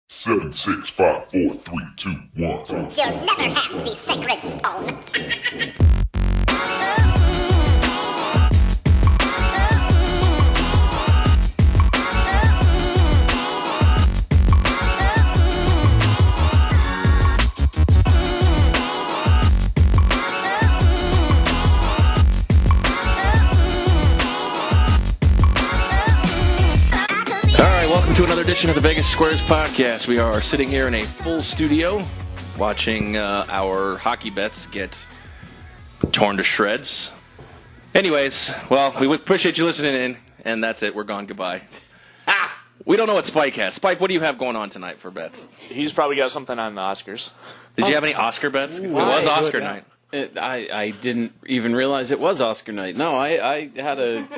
7, 6, 5, 4, 3, 2, 1. You'll never have the sacred stone. Welcome to another edition of the Vegas Squares podcast. We are sitting here in a full studio watching our hockey bets get torn to shreds. Anyways, well, we appreciate you listening in, and that's it. We're gone. Goodbye. We don't know what Spike has. Spike, what do you have going on tonight for bets? He's probably got something on the Oscars. Did you have any Oscar bets? It was Oscar night. I didn't even realize it was Oscar night. No, I had a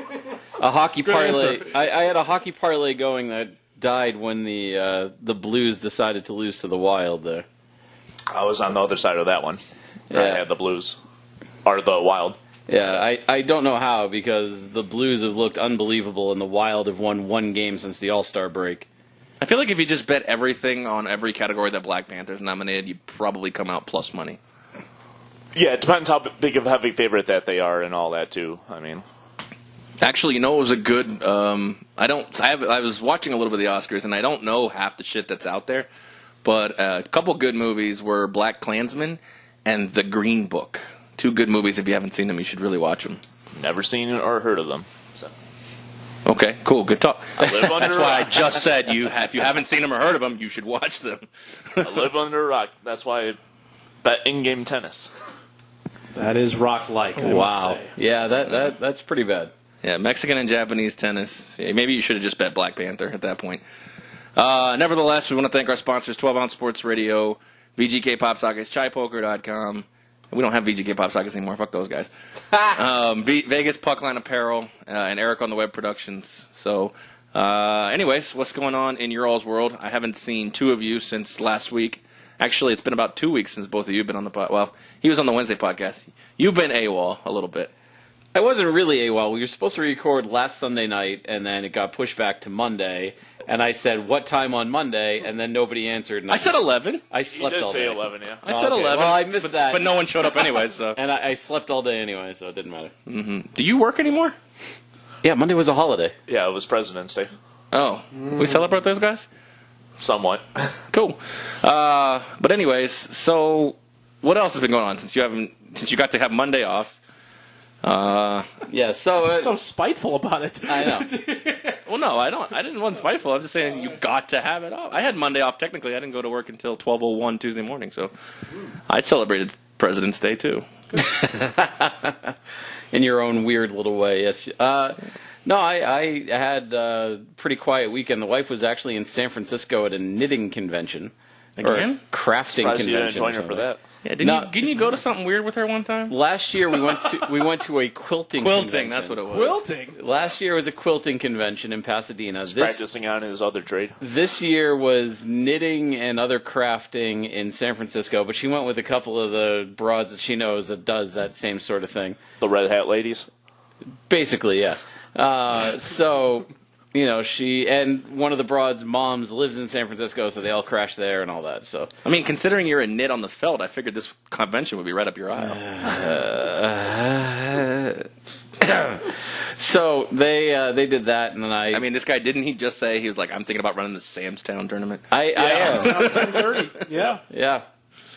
hockey parlay. I had a hockey parlay going that died when the Blues decided to lose to the Wild there. I was on the other side of that one. Yeah. I had the Blues. Or the Wild. Yeah, I don't know how, because the Blues have looked unbelievable and the Wild have won one game since the All-Star break. I feel like if you just bet everything on every category that Black Panther's nominated, you'd probably come out plus money. Yeah, it depends how big of a heavy favorite that they are and all that, too. I mean... Actually, you know, it was a good. I was watching a little bit of the Oscars, and I don't know half the shit that's out there. But a couple good movies were Black Klansman and The Green Book. Two good movies. If you haven't seen them, you should really watch them. Never seen or heard of them. So. Okay, cool, good talk. I live under That's a why rock. I just said if you haven't seen them or heard of them, you should watch them. I live under a rock. That's why I bet in-game tennis. That is rock-like. Wow. Yeah, that's pretty bad. Yeah, Mexican and Japanese tennis. Yeah, maybe you should have just bet Black Panther at that point. Nevertheless, we want to thank our sponsors, 12 Ounce Sports Radio, VGK Pop Sockets, ChaiPoker.com. We don't have VGK Pop Sockets anymore. Fuck those guys. Vegas Puckline Apparel, and Eric on the Web Productions. So, anyways, what's going on in your all's world? I haven't seen two of you since last week. Actually, it's been about 2 weeks since both of you have been on the podcast. Well, he was on the Wednesday podcast. You've been AWOL a little bit. I wasn't really AWOL. We were supposed to record last Sunday night, and then it got pushed back to Monday. And I said, what time on Monday? And then nobody answered. And I said 11. I You slept did all say day. 11, yeah. I said 11. Well, I missed that. But no one showed up anyway, so. And I slept all day anyway, so it didn't matter. Mm-hmm. Do you work anymore? Yeah, Monday was a holiday. Yeah, it was President's Day. Oh. We celebrate those guys? Somewhat. Cool. But anyways, so what else has been going on since you got to have Monday off? Yeah, so... So spiteful about it. I know. Well, no, I didn't want spiteful. I'm just saying you got to have it off. I had Monday off technically. I didn't go to work until 12:01 Tuesday morning, so I celebrated President's Day too. In your own weird little way, yes. No, I had a pretty quiet weekend. The wife was actually in San Francisco at a knitting convention. Again? Or a crafting Surprised convention. you didn't join her or for something. that. Yeah, didn't you go to something weird with her one time? Last year we went to a quilting convention. That's what it was. Quilting? Last year was a quilting convention in Pasadena. He's practicing on his other trade. This year was knitting and other crafting in San Francisco, but she went with a couple of the broads that she knows that does that same sort of thing. The Red Hat ladies. Basically, yeah. So, you know, she and one of the broads' moms lives in San Francisco, so they all crash there and all that. So, I mean, considering you're a knit on the felt, I figured this convention would be right up your aisle. so they did that, and then I mean, this guy didn't he just say he was like, I'm thinking about running the Sam's Town tournament? I am. 10:30. Yeah. Yeah.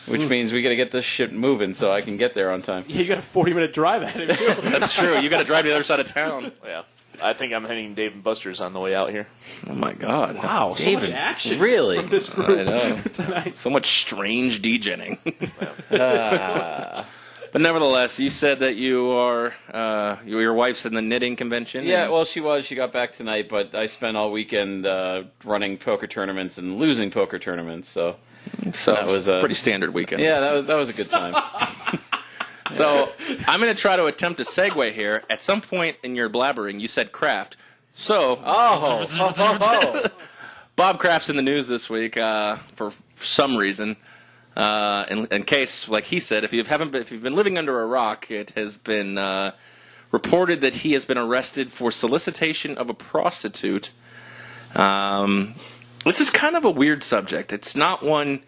Which means we got to get this shit moving so I can get there on time. You got a 40-minute drive ahead of you. That's true. You got to drive to the other side of town. Yeah. I think I'm hitting Dave & Buster's on the way out here. Oh my God! Wow, so much action really? from this group I know. tonight. So much strange degenning. But nevertheless, you said that your wife's in the knitting convention. Yeah, well, she was. She got back tonight, but I spent all weekend running poker tournaments and losing poker tournaments. So that was a pretty standard weekend. Yeah, that was a good time. So I'm going to try to attempt a segue here. At some point in your blabbering, you said Kraft. So Bob Kraft's in the news this week for some reason. In case, like he said, if you've been living under a rock, it has been reported that he has been arrested for solicitation of a prostitute. This is kind of a weird subject. It's not one.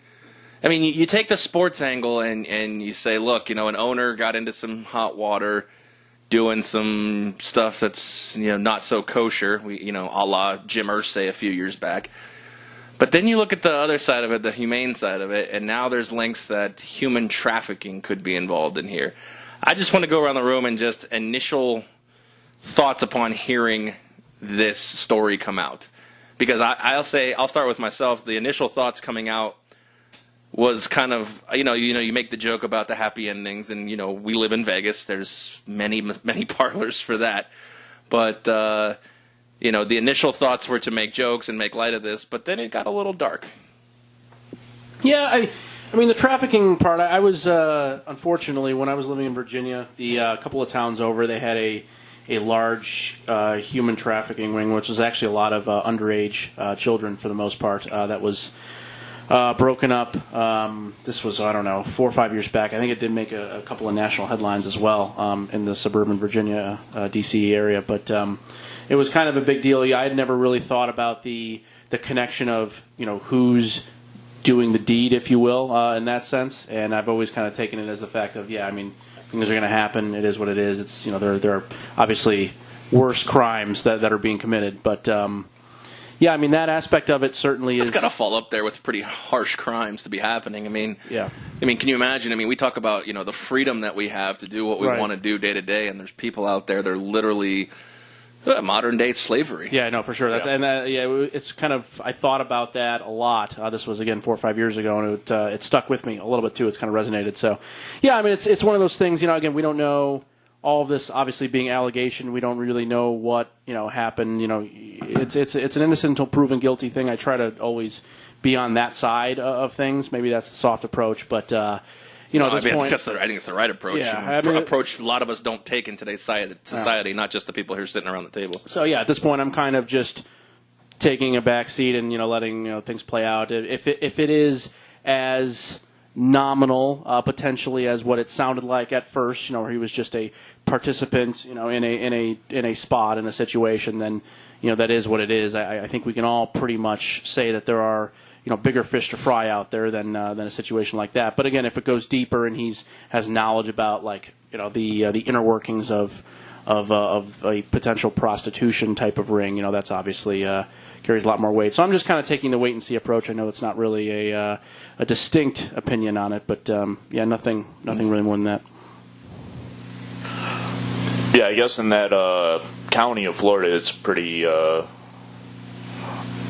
I mean, you take the sports angle and you say, look, an owner got into some hot water, doing some stuff that's not so kosher. A la Jim Irsay a few years back. But then you look at the other side of it, the humane side of it, and now there's links that human trafficking could be involved in here. I just want to go around the room and just initial thoughts upon hearing this story come out. Because I'll start with myself. The initial thoughts coming out was kind of, you make the joke about the happy endings, and, we live in Vegas. There's many parlors for that. But, the initial thoughts were to make jokes and make light of this, but then it got a little dark. Yeah, I mean, the trafficking part, I was, unfortunately, when I was living in Virginia, the couple of towns over, they had a large human trafficking ring, which was actually a lot of underage children, for the most part, that was broken up. This was, 4 or 5 years back. I think it did make a couple of national headlines as well in the suburban Virginia, D.C. area, but it was kind of a big deal. I had never really thought about the connection of, who's doing the deed, if you will, in that sense, and I've always kind of taken it as the fact of, things are going to happen. It is what it is. It's there are obviously worse crimes that are being committed, but that aspect of it certainly is. It's got to fall up there with pretty harsh crimes to be happening. Can you imagine? We talk about the freedom that we have to do what we want to do day to day, and there's people out there that are literally modern day slavery. Yeah, no, for sure. It's kind of, I thought about that a lot. This was again 4 or 5 years ago, and it stuck with me a little bit too. It's kind of resonated. So, it's one of those things. Again, we don't know all of this. Obviously, being allegation, we don't really know what happened. It's an innocent until proven guilty thing. I try to always be on that side of things. Maybe that's the soft approach, but. At this point, I think it's the right approach. Yeah, approach a lot of us don't take in today's society, not just the people who are sitting around the table. So at this point, I'm kind of just taking a back seat and letting things play out. If it is as nominal potentially as what it sounded like at first, where he was just a participant, in a spot in a situation, then that is what it is. I think we can all pretty much say that there are. Bigger fish to fry out there than a situation like that. But again, if it goes deeper and has knowledge about the inner workings of a potential prostitution type of ring, that's obviously carries a lot more weight. So I'm just kind of taking the wait and see approach. I know it's not really a distinct opinion on it, but nothing really more than that. Yeah, I guess in that county of Florida, it's pretty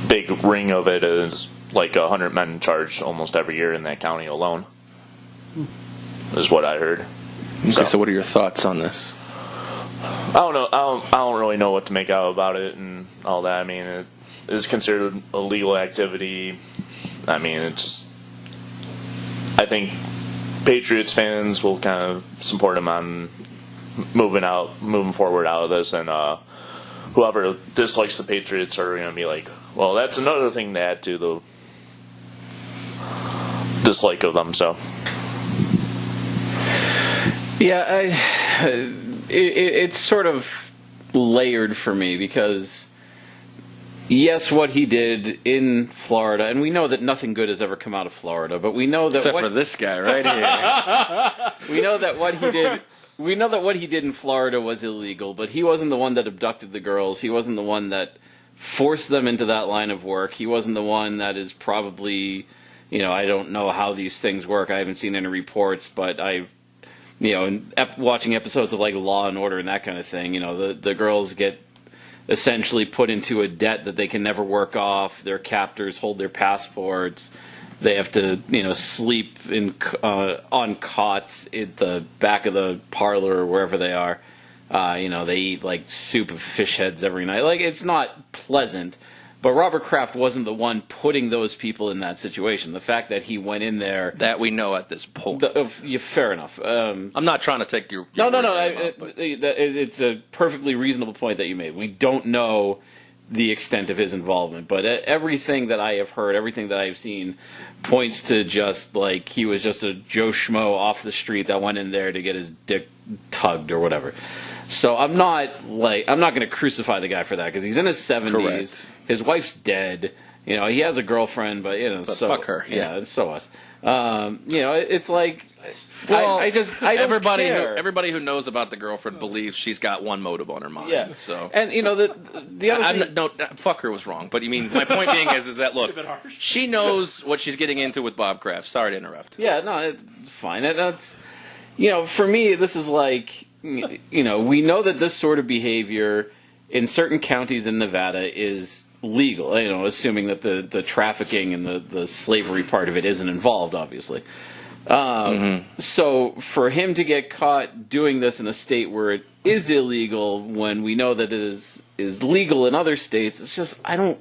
big ring of it is. Like 100 men charged almost every year in that county alone, is what I heard. Okay, so what are your thoughts on this? I don't know. I don't really know what to make out about it and all that. It is considered a legal activity. I think Patriots fans will kind of support him on moving forward out of this, and whoever dislikes the Patriots are going to be like, well, that's another thing to add to the dislike of them. So it's sort of layered for me because yes, what he did in Florida, and we know that nothing good has ever come out of Florida, but we know that except for this guy right here. We know that what he did. We know that what he did in Florida was illegal, but he wasn't the one that abducted the girls. He wasn't the one that forced them into that line of work. He wasn't the one that is probably, I don't know how these things work. I haven't seen any reports, but I've, watching episodes of like Law and Order and that kind of thing, the girls get essentially put into a debt that they can never work off. Their captors hold their passports. They have to, sleep on cots at the back of the parlor or wherever they are. They eat like soup of fish heads every night. Like, it's not pleasant. But Robert Kraft wasn't the one putting those people in that situation. The fact that he went in there, that we know at this point. Fair enough. I'm not trying to take your no. It's a perfectly reasonable point that you made. We don't know the extent of his involvement, but everything that I have heard, everything that I've seen, points to just like he was just a Joe Schmo off the street that went in there to get his dick tugged or whatever. So I'm not going to crucify the guy for that because he's in his 70s. Correct. His wife's dead. You know, he has a girlfriend, but, you know, But so fuck her, yeah. Yeah, so what? You know, it's like, Well, I don't care. everybody who knows about the girlfriend believes she's got one motive on her mind. Yeah. So, and you know the other thing, no, fuck her was wrong. But you mean my point being is that look, she knows what she's getting into with Bob Kraft. Sorry to interrupt. yeah, no, it's fine. That's, you know, for me, this is like, you know, we know that this sort of behavior in certain counties in Nevada is legal. You know, assuming that the trafficking and the slavery part of it isn't involved, obviously. So for him to get caught doing this in a state where it is illegal, when we know that it is legal in other states, it's just, I don't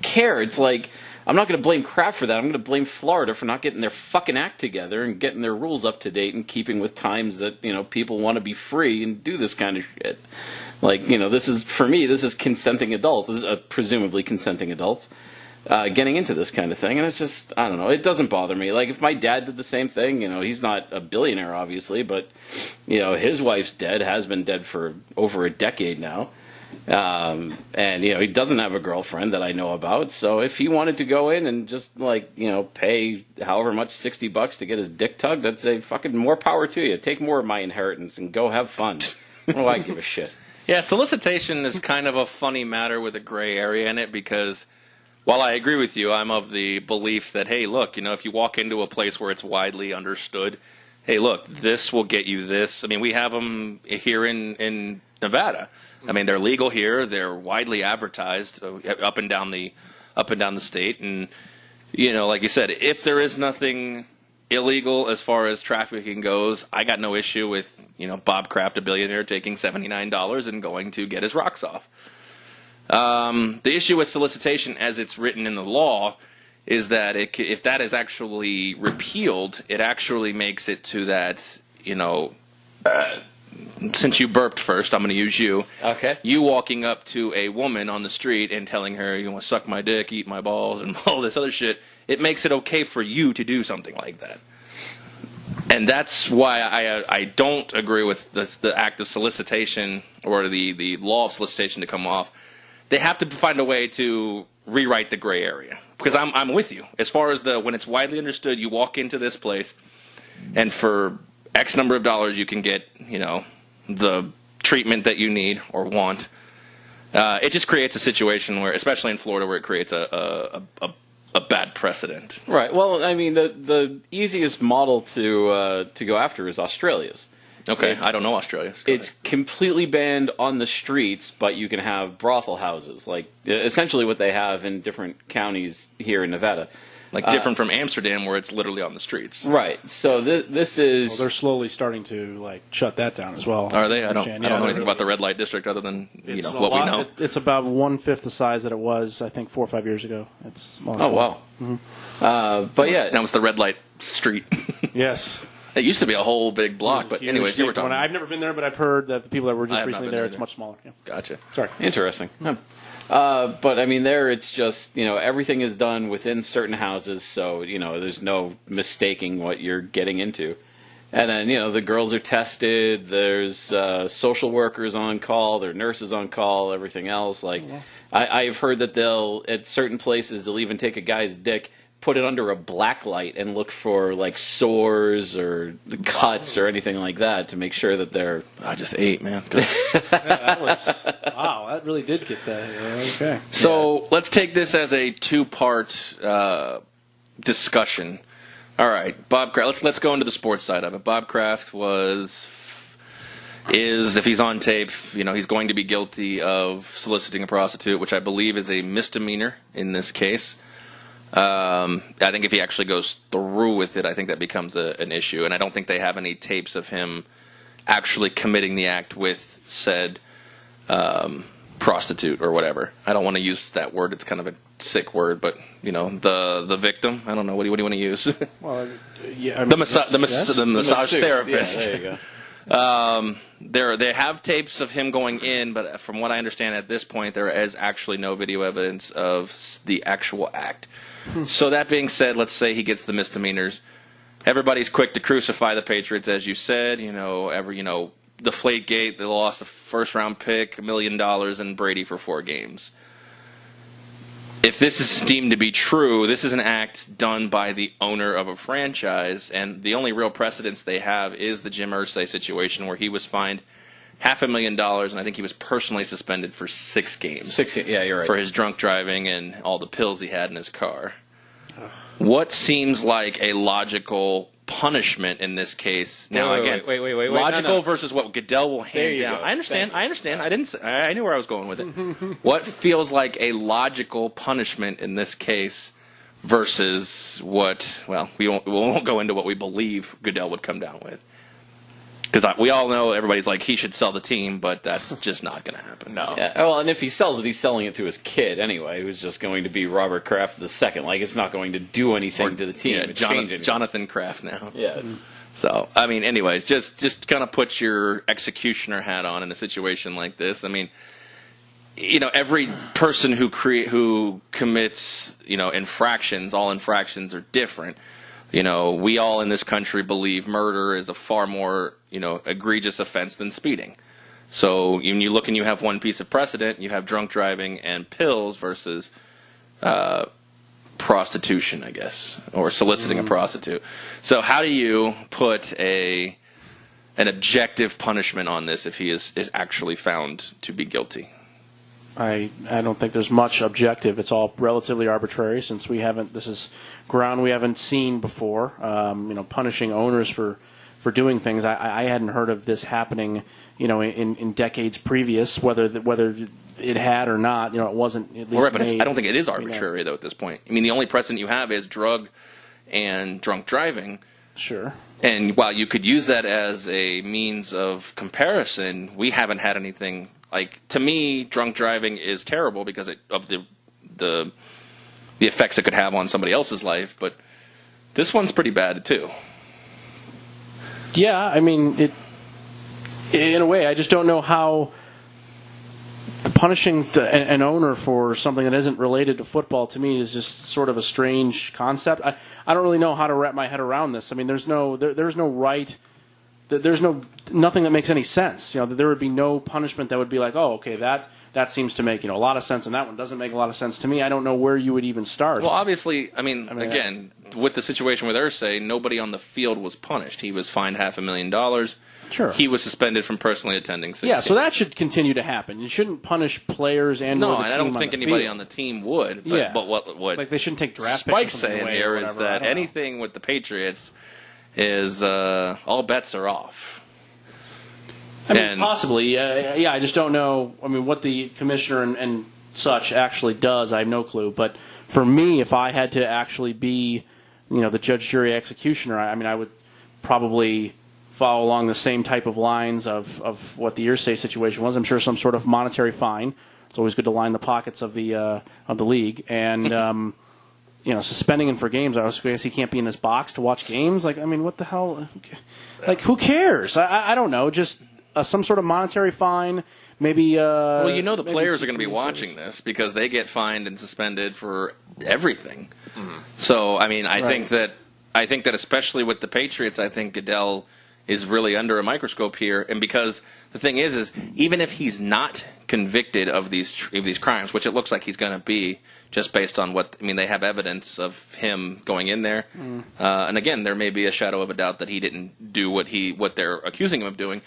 care. It's like, I'm not going to blame Kraft for that. I'm going to blame Florida for not getting their fucking act together and getting their rules up to date and keeping with times that, you know, people want to be free and do this kind of shit. Like, you know, this is, for me, this is consenting adults, this is, presumably consenting adults, getting into this kind of thing. And it's just, I don't know, it doesn't bother me. Like, if my dad did the same thing, you know, he's not a billionaire, obviously, but, you know, his wife's dead, has been dead for over a decade now. And, you know, he doesn't have a girlfriend that I know about. So if he wanted to go in and just, like, you know, pay however much, $60 to get his dick tugged, I'd say fucking more power to you. Take more of my inheritance and go have fun. What do I give a shit? Yeah, solicitation is kind of a funny matter with a gray area in it because while I agree with you, I'm of the belief that, hey, look, you know, if you walk into a place where it's widely understood, hey, look, this will get you this. I mean, we have them here in Nevada. I mean, they're legal here. They're widely advertised up and down the state. And, you know, like you said, if there is nothing illegal as far as trafficking goes, I got no issue with, you know, Bob Kraft, a billionaire, taking $79 and going to get his rocks off. The issue with solicitation, as it's written in the law, is that if that is actually repealed, it actually makes it to that, you know, since you burped first, I'm going to use you. Okay. You walking up to a woman on the street and telling her, you want to suck my dick, eat my balls, and all this other shit, it makes it okay for you to do something like that. And that's why I don't agree with the act of solicitation or the law of solicitation to come off. They have to find a way to rewrite the gray area. Because I'm with you. As far as when it's widely understood, you walk into this place, and for X number of dollars you can get, you know, the treatment that you need or want. It just creates a situation where, especially in Florida, where it creates a bad precedent. Right. Well, I mean, the easiest model to go after is Australia's. Okay, I don't know Australia. It's completely banned on the streets, but you can have brothel houses, like essentially what they have in different counties here in Nevada. Like different from Amsterdam, where it's literally on the streets. Right. So this is. Well, they're slowly starting to like shut that down as well. Are they? I don't know anything about the red light district other than what we know. It's about 1/5 the size that it was, I think, 4 or 5 years ago. It's small. Oh wow. Mm-hmm. But yeah, that was the red light street. Yes. It used to be a whole big block, but anyways, you were talking. I've never been there, but I've heard that the people that were just recently there, it's much smaller. Yeah. Gotcha. Sorry. Interesting. But I mean, there it's just, you know, everything is done within certain houses, so, you know, there's no mistaking what you're getting into. And then, you know, the girls are tested, there's social workers on call, there are nurses on call, everything else. Like, I've heard that at certain places, they'll even take a guy's dick, put it under a black light and look for, like, sores or cuts or anything like that to make sure that they're... I just ate, man. That was... Wow, that really did get that. Okay. So let's take this as a two-part discussion. All right, Bob Kraft. Let's go into the sports side of it. Bob Kraft is, if he's on tape, you know, he's going to be guilty of soliciting a prostitute, which I believe is a misdemeanor in this case. I think if he actually goes through with it, I think that becomes an issue. And I don't think they have any tapes of him actually committing the act with said prostitute or whatever. I don't want to use that word. It's kind of a sick word, but, you know, the victim. I don't know. What do you want to use? Well, yeah, I mean, the massage therapist. Yeah, there you go. They have tapes of him going in, but from what I understand at this point, there is actually no video evidence of the actual act. So that being said, let's say he gets the misdemeanors. Everybody's quick to crucify the Patriots, as you said. You know, Deflategate, they lost a first-round pick, $1 million, and Brady for 4 games. if this is deemed to be true, this is an act done by the owner of a franchise, and the only real precedence they have is the Jim Irsay situation where he was fined $500,000, and I think he was personally suspended for 6 games. Yeah, you're right. For his drunk driving and all the pills he had in his car. What seems like a logical punishment in this case? Now, Wait, logical no. versus what Goodell will hand you down. go. I understand. I knew where I was going with it. What feels like a logical punishment in this case versus what? Well, we won't go into what we believe Goodell would come down with. Because we all know everybody's like, he should sell the team, but that's just not going to happen. No. Yeah, well, and if he sells it, he's selling it to his kid anyway, who's just going to be Robert Kraft II. Like, it's not going to do anything to the team. Yeah, It's changing. Jonathan Kraft now. Yeah. So, I mean, anyways, just kind of put your executioner hat on in a situation like this. I mean, every person who commits, infractions, all infractions are different. We all in this country believe murder is a far more, egregious offense than speeding. So when you look and you have one piece of precedent, you have drunk driving and pills versus prostitution, I guess, or soliciting a prostitute. So how do you put an objective punishment on this if he is actually found to be guilty? I don't think there's much objective. It's all relatively arbitrary since this is ground we haven't seen before. Punishing owners for doing things. I hadn't heard of this happening, in decades previous, whether it had or not. It wasn't at least Right, but made, I don't think it is arbitrary, though, at this point. I mean, the only precedent you have is drug and drunk driving. Sure. And while you could use that as a means of comparison, we haven't had anything. Like, to me, drunk driving is terrible because of the effects it could have on somebody else's life, but this one's pretty bad, too. Yeah, I mean, in a way, I just don't know how punishing an owner for something that isn't related to football, to me, is just sort of a strange concept. I don't really know how to wrap my head around this. I mean, there's no right... There's nothing that makes any sense. There would be no punishment that would be like, oh, okay, that seems to make a lot of sense, and that one doesn't make a lot of sense to me. I don't know where you would even start. Well, obviously, again, with the situation with Irsay, nobody on the field was punished. He was fined $500,000. Sure. He was suspended from personally attending 6 Yeah, games. so that should continue to happen. You shouldn't punish players and or the team I don't think anybody on the team would. But what like they shouldn't take draft Spike's picks saying here is that anything with the Patriots is all bets are off. I mean, possibly. I just don't know. I mean, what the commissioner and such actually does, I have no clue. But for me, if I had to actually be, the judge, jury, executioner, I would probably follow along the same type of lines of what the Irsay situation was. I'm sure some sort of monetary fine. It's always good to line the pockets of the league. And, suspending him for games. I guess he can't be in this box to watch games. Like, I mean, what the hell? Like, who cares? I don't know. Just some sort of monetary fine. Maybe. Well, the players are going to be watching this because they get fined and suspended for everything. Mm-hmm. So, I mean, I think that especially with the Patriots, I think Goodell is really under a microscope here, and because the thing is even if he's not convicted of these crimes, which it looks like he's going to be, just based on they have evidence of him going in there, and again, there may be a shadow of a doubt that he didn't do what they're accusing him of doing.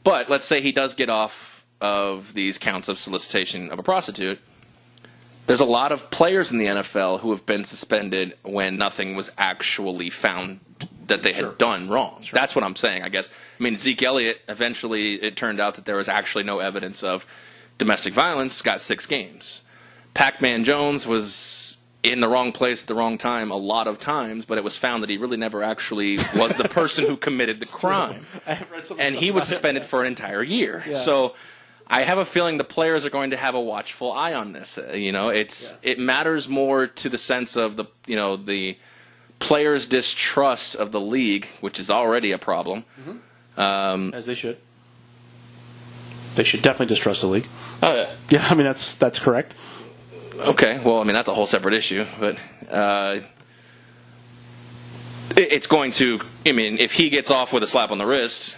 But let's say he does get off of these counts of solicitation of a prostitute. There's a lot of players in the NFL who have been suspended when nothing was actually found that they had done wrong. Sure. That's what I'm saying, I guess. I mean, Zeke Elliott, eventually it turned out that there was actually no evidence of domestic violence, got 6 games. Pac-Man Jones was in the wrong place at the wrong time a lot of times, but it was found that he really never actually was the person who committed the crime. And he was suspended for an entire year. Yeah. So I have a feeling the players are going to have a watchful eye on this. It matters more to the sense of the players' distrust of the league, which is already a problem. Mm-hmm. As they should. They should definitely distrust the league. Oh yeah. Yeah, I mean that's correct. Okay, well, I mean that's a whole separate issue, but it's going to. I mean, if he gets off with a slap on the wrist,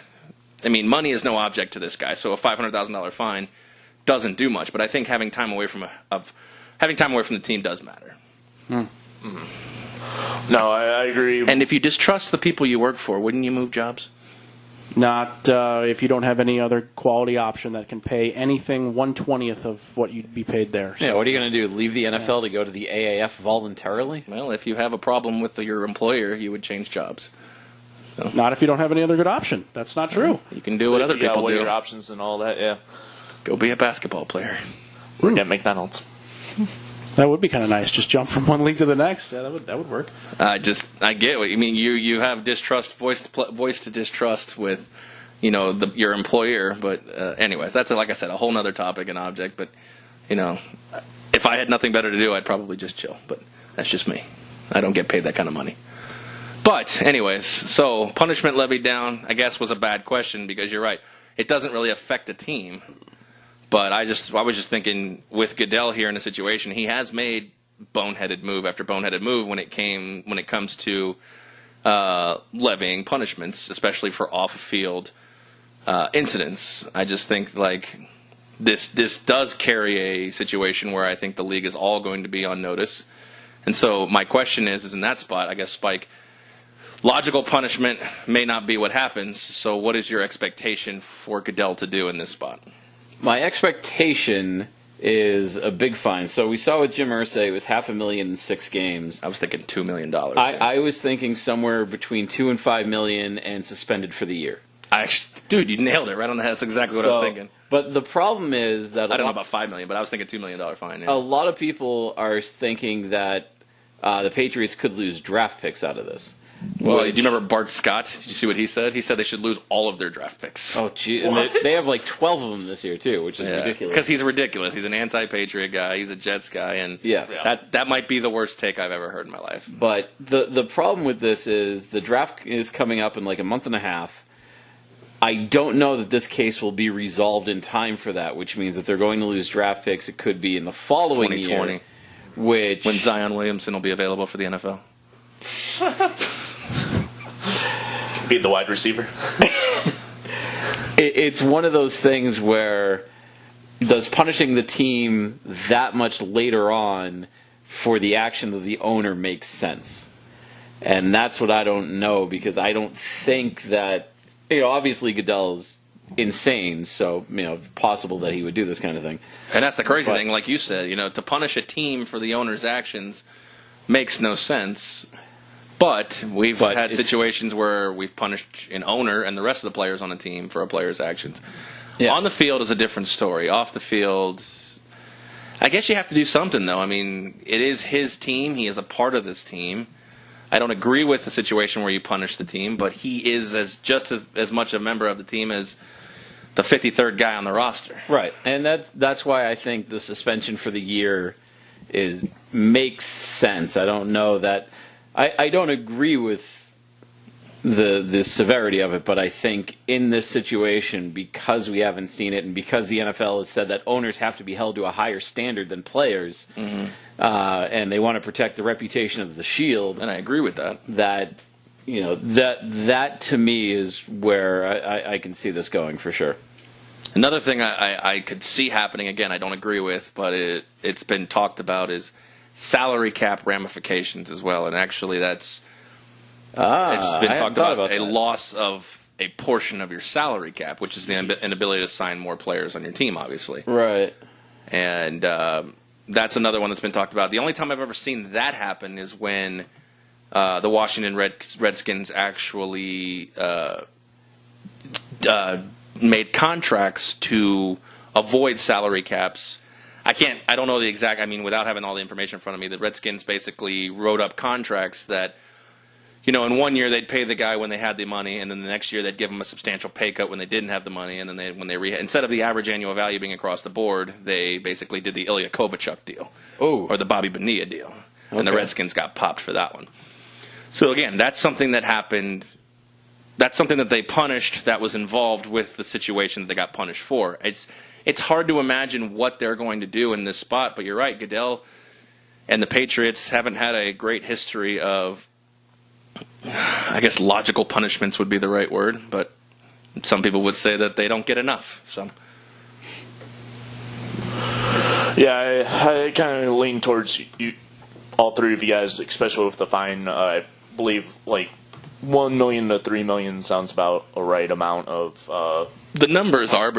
I mean, money is no object to this guy, so a $500,000 fine doesn't do much. But I think having time away from having time away from the team does matter. No, I agree. And if you distrust the people you work for, wouldn't you move jobs? Not if you don't have any other quality option that can pay anything 1/20th of what you'd be paid there. So. Yeah, what are you going to do? Leave the NFL to go to the AAF voluntarily? Well, if you have a problem with your employer, you would change jobs. So. Not if you don't have any other good option. That's not true. You can do what other people what do. are your options and all that, yeah. Go be a basketball player. Work at McDonald's. That would be kind of nice. Just jump from one league to the next. Yeah, that would work. I get what you mean. You have distrust, voice to distrust with, your employer. But anyways, that's like I said, a whole other topic and object. But if I had nothing better to do, I'd probably just chill. But that's just me. I don't get paid that kind of money. But anyways, so punishment levied down, I guess, was a bad question because you're right. It doesn't really affect the team. But I was just thinking with Goodell here in a situation, he has made boneheaded move after boneheaded move when it comes to levying punishments, especially for off-field incidents. I just think like this does carry a situation where I think the league is all going to be on notice. And so my question is in that spot, I guess, Spike, logical punishment may not be what happens. So what is your expectation for Goodell to do in this spot? My expectation is a big fine. So we saw with Jim Irsay, it was $500,000 in 6 games. I was thinking $2 million. I was thinking somewhere between $2 and $5 million and suspended for the year. Dude, you nailed it right on the head. That's exactly what I was thinking. But the problem is that I don't know about $5 million, but I was thinking $2 million fine. Yeah. A lot of people are thinking that the Patriots could lose draft picks out of this. Well, do you remember Bart Scott? Did you see what he said? He said they should lose all of their draft picks. Oh, gee. And they have like 12 of them this year, too, which is ridiculous. Because he's ridiculous. He's an anti-Patriot guy. He's a Jets guy. And that might be the worst take I've ever heard in my life. But the problem with this is the draft is coming up in like a month and a half. I don't know that this case will be resolved in time for that, which means that they're going to lose draft picks. It could be in the following 2020, year. When Zion Williamson will be available for the NFL. Be the wide receiver. It's one of those things where does punishing the team that much later on for the action of the owner makes sense? And that's what I don't know, because I don't think that, obviously Goodell's insane, so, possible that he would do this kind of thing. And that's the crazy thing, like you said, to punish a team for the owner's actions makes no sense. But we've had situations where we've punished an owner and the rest of the players on the team for a player's actions. Yeah. On the field is a different story. Off the field, I guess you have to do something, though. I mean, it is his team. He is a part of this team. I don't agree with the situation where you punish the team, but he is just as much a member of the team as the 53rd guy on the roster. Right, and that's why I think the suspension for the year makes sense. I don't know that... I don't agree with the severity of it, but I think in this situation, because we haven't seen it and because the NFL has said that owners have to be held to a higher standard than players, and they want to protect the reputation of the Shield. And I agree with that. That to me is where I can see this going for sure. Another thing I could see happening, again, I don't agree with, but it's been talked about, is salary cap ramifications as well. And actually it's been talked about a loss of a portion of your salary cap, which is the inability to sign more players on your team, obviously. Right. And that's another one that's been talked about. The only time I've ever seen that happen is when the Washington Redskins actually made contracts to avoid salary caps. I don't know the exact, without having all the information in front of me, the Redskins basically wrote up contracts that, in 1 year they'd pay the guy when they had the money, and then the next year they'd give him a substantial pay cut when they didn't have the money, and then instead of the average annual value being across the board, they basically did the Ilya Kovalchuk deal. Ooh. Or the Bobby Bonilla deal. Okay. And the Redskins got popped for that one. So again, that's something that happened. That's something that they punished that was involved with the situation that they got punished for. It's hard to imagine what they're going to do in this spot, but you're right. Goodell and the Patriots haven't had a great history of, I guess, logical punishments would be the right word, but some people would say that they don't get enough. So, Yeah, I kind of lean towards you, all three of you guys, especially with the fine. I believe like $1 million to $3 million sounds about a right amount of. The numbers are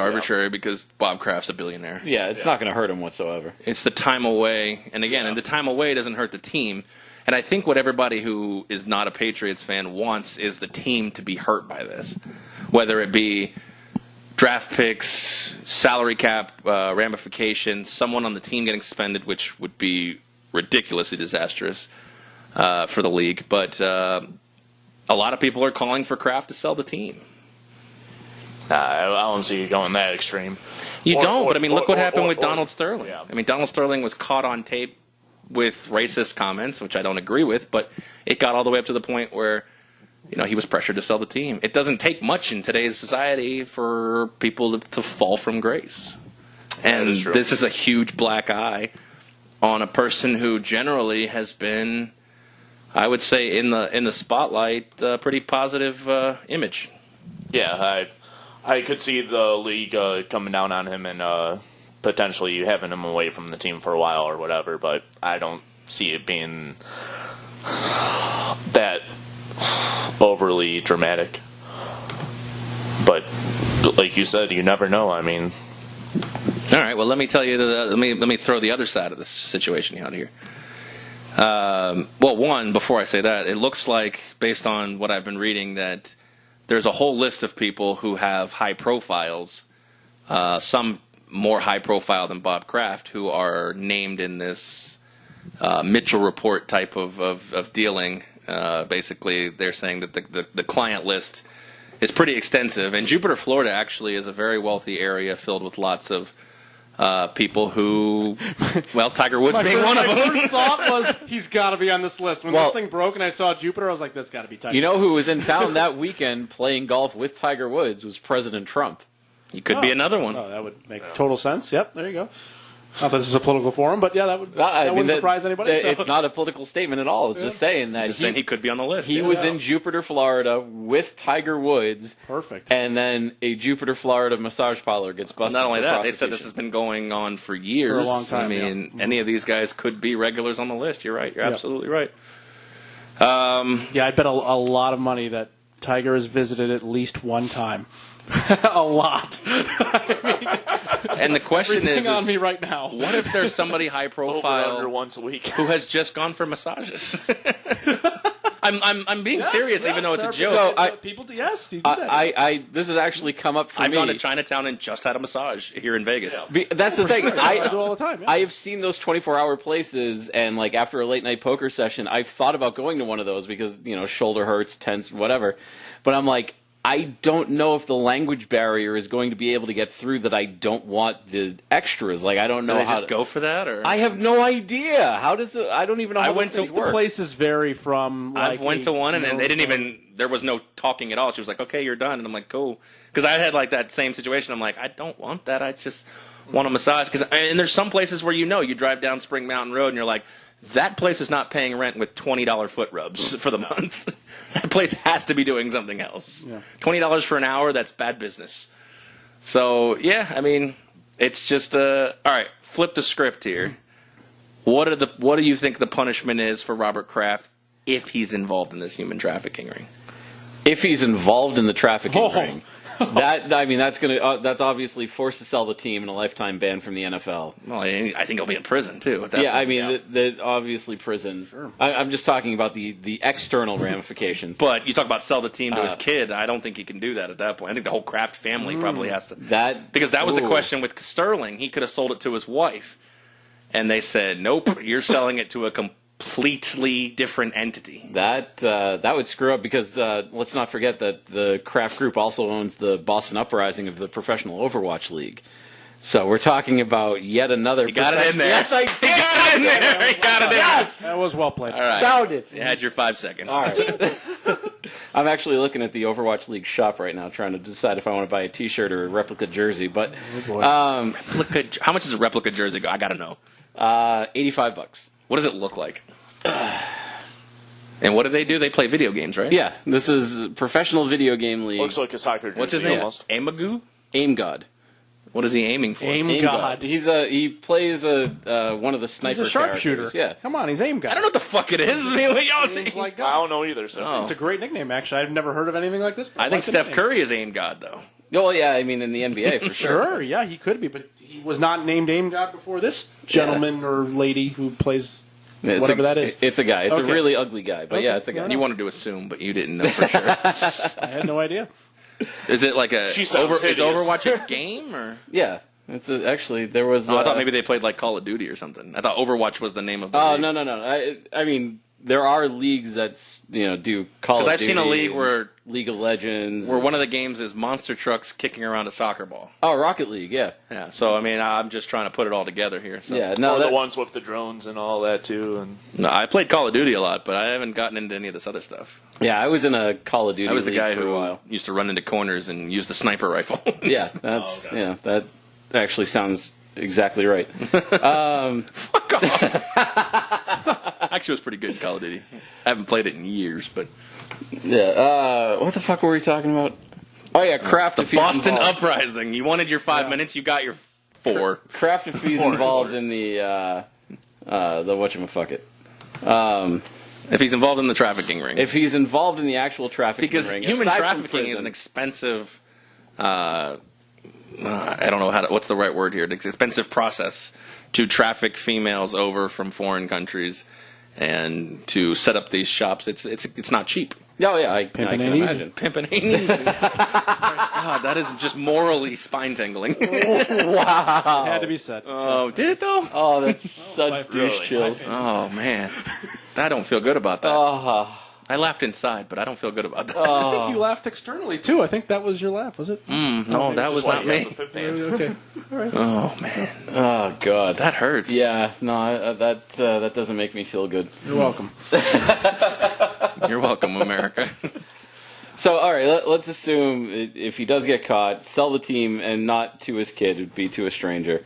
arbitrary because Bob Kraft's a billionaire. Yeah, it's not going to hurt him whatsoever. It's the time away, and again, and the time away doesn't hurt the team. And I think what everybody who is not a Patriots fan wants is the team to be hurt by this, whether it be draft picks, salary cap ramifications, someone on the team getting suspended, which would be ridiculously disastrous for the league. But a lot of people are calling for Kraft to sell the team. I don't see you going that extreme. But I mean, look what happened with Donald Sterling. Yeah. I mean, Donald Sterling was caught on tape with racist comments, which I don't agree with, but it got all the way up to the point where, he was pressured to sell the team. It doesn't take much in today's society for people to fall from grace. And this is a huge black eye on a person who generally has been, I would say, in the spotlight, pretty positive image. Yeah, I could see the league coming down on him and potentially having him away from the team for a while or whatever, but I don't see it being that overly dramatic. But like you said, you never know. I mean, all right. Well, let me tell you. Let me throw the other side of this situation out here. Before I say that, it looks like, based on what I've been reading, that there's a whole list of people who have high profiles, some more high profile than Bob Kraft, who are named in this Mitchell report type of dealing. Basically, they're saying that the client list is pretty extensive. And Jupiter, Florida, actually is a very wealthy area filled with lots of people who, Tiger Woods being one of them. My first thought was, he's got to be on this list. When this thing broke and I saw Jupiter, I was like, this got to be Tiger. You know who was in town that weekend playing golf with Tiger Woods was President Trump. He could be another one. Oh, that would make total sense. Yep, there you go. Not that this is a political forum, but yeah, that wouldn't surprise anybody. It's not a political statement at all. It's just saying that he could be on the list. He was in Jupiter, Florida with Tiger Woods. Perfect. And then a Jupiter, Florida massage parlor gets busted. Not only that, they said this has been going on for years. For a long time. I mean, any of these guys could be regulars on the list. You're right. You're absolutely right. I bet a lot of money that Tiger has visited at least one time. A lot. And the question is on me right now. What if there's somebody high profile under once a week who has just gone for massages? I'm being serious, even though it's a joke. So people do, yes. You do that. This has actually come up for me. I've gone to Chinatown and just had a massage here in Vegas. Yeah. That's the thing. I do all the time. Yeah. I have seen those 24-hour places, and like after a late night poker session, I've thought about going to one of those because shoulder hurts, tense, whatever. But I'm like, I don't know if the language barrier is going to be able to get through that. I don't want the extras. Like, I don't know how to go for that, or I have no idea. How does I don't even know how those things work. The places vary from. I went to one, and they didn't even. There was no talking at all. She was like, "Okay, you're done," and I'm like, "Cool," because I had like that same situation. I'm like, I don't want that. I just want a massage. And there's some places where you drive down Spring Mountain Road, and you're like, that place is not paying rent with $20 foot rubs for the month. That place has to be doing something else. Yeah. $20 for an hour, that's bad business. So, yeah, I mean, it's just all right, flip the script here. What do you think the punishment is for Robert Kraft if he's involved in this human trafficking ring? If he's involved in the trafficking ring. That's obviously forced to sell the team and a lifetime ban from the NFL. Well, I think he'll be in prison too. Obviously prison. Sure. I'm just talking about the external ramifications. But you talk about sell the team to his kid. I don't think he can do that at that point. I think the whole Kraft family probably has to. Because that was the question with Sterling. He could have sold it to his wife, and they said, "Nope, you're selling it to a completely different entity." That would screw up because let's not forget that the Kraft Group also owns the Boston Uprising of the Professional Overwatch League. So we're talking about yet another. You got it in there. Yes, I did. He got it in there. He got it in. Yes, that was well played. All right, found it. You had your 5 seconds. All right. I'm actually looking at the Overwatch League shop right now, trying to decide if I want to buy a T-shirt or a replica jersey. But how much is a replica jersey? I got to know. $85. What does it look like? And what do? They play video games, right? Yeah, this is a professional video game league. Looks like a soccer jersey. What's his name? Almost. Amagoo? Aim God. What is he aiming for? Aim God. He plays one of the sniper He's a sharpshooter. characters. Yeah. Come on, he's Aim God. I don't know what the fuck it is. I mean, what y'all Aim's think? like I God. don't know either. So It's a great nickname, actually. I've never heard of anything like this. I think Steph Curry is Aim God, though. Well, yeah, I mean in the NBA for sure. Sure, yeah, he could be, but he was not named Aim God before this gentleman or lady who plays It's whatever that is. It's a guy. It's Okay. a really ugly guy, but yeah, it's a guy. You wanted to assume, but you didn't know for sure. I had no idea. Is it like a She sounds is hideous. Overwatch a game or? Yeah, actually there was. Oh, I thought maybe they played like Call of Duty or something. I thought Overwatch was the name of the Oh league. no! I mean, there are leagues that's do Call of Because I've Duty. seen a league and where League of Legends, one of the games is monster trucks kicking around a soccer ball. oh Rocket League, yeah, Yeah, so I mean, I'm just trying to put it all together here. So. yeah. or No, the that, ones with the drones and all that too. And No, I played Call of Duty a lot, but I haven't gotten into any of this other stuff. yeah. I was in a Call of Duty. I was the league guy for a who while. used to run into corners and use the sniper rifle. Yeah, that's okay. yeah. That actually sounds exactly right. Fuck off. Actually, it was pretty good in Call of Duty. I haven't played it in years, but Yeah. What the fuck were we talking about? Oh yeah, Kraft. the if he's Boston involved. Uprising. You wanted your 5 minutes, you got your 4. Kraft if he's involved in the whatchamacallit. If he's involved in the trafficking ring. If he's involved in the actual trafficking Because ring, human aside from trafficking is prison- an expensive. I don't know what's the right word here. It's an expensive process to traffic females over from foreign countries and to set up these shops. It's not cheap. Oh yeah, I can ain't easy. imagine. Pimping ain't easy. God, that is just morally spine tingling. Had to be said. Oh, did it though? Oh, that's such douche really? chills. Oh man, I don't feel good about that. I laughed inside, but I don't feel good about that. I think you laughed externally, too. I think that was your laugh, was it? No, that was not me. Okay. All right. Oh man, Oh god, that hurts. yeah, no, that doesn't make me feel good. You're welcome. You're welcome, America. So, all right, let's assume if he does get caught, sell the team, and not to his kid, it'd be to a stranger.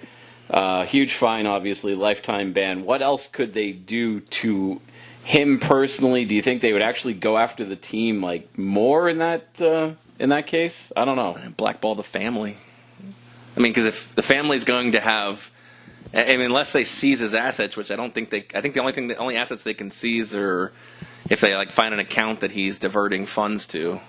Huge fine, obviously, lifetime ban. What else could they do to him personally? Do you think they would actually go after the team like more in that case? I don't know. Blackball the family. I mean, because if the family's going to have, I mean, unless they seize his assets, which I don't think they. I think the only assets they can seize are if they like find an account that he's diverting funds to.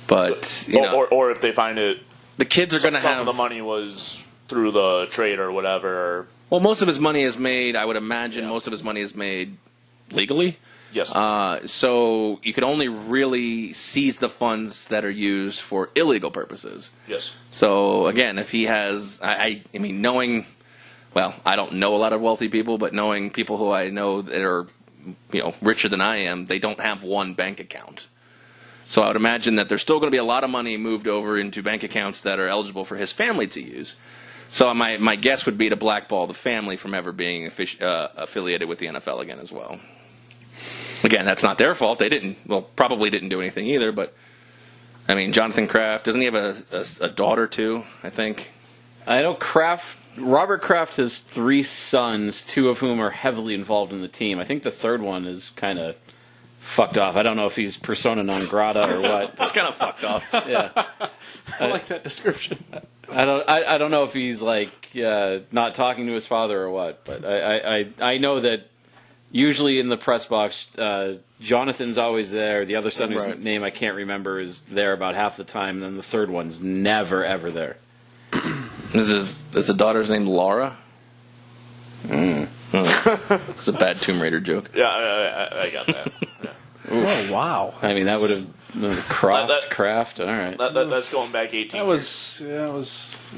But you know, or if they find it, the kids are going to some have of the money was through the trade or whatever. Well, most of his money is made. I would imagine most of his money is made legally. Yes. So you could only really seize the funds that are used for illegal purposes. Yes. So again, if he has, I mean, knowing, well, I don't know a lot of wealthy people, but knowing people who I know that are, richer than I am, they don't have one bank account. So I would imagine that there's still going to be a lot of money moved over into bank accounts that are eligible for his family to use. So my guess would be to blackball the family from ever being affiliated with the NFL again as well. Again, that's not their fault. They probably didn't do anything either. But I mean, Jonathan Kraft, doesn't he have a daughter too? I think. I know Robert Kraft has 3 sons, 2 of whom are heavily involved in the team. I think the third one is kind of fucked off. I don't know if he's persona non grata or what. That's kind of fucked off. Yeah. I like that description. I don't know if he's like not talking to his father or what, but I know that usually in the press box, Jonathan's always there. The other son whose name I can't remember is there about half the time, and then the third one's never ever there. Is the daughter's name Laura? It's a bad Tomb Raider joke. Yeah, I got that. Yeah. Oh, wow. I mean, that would have Kraft. All right. That's going back 18 That was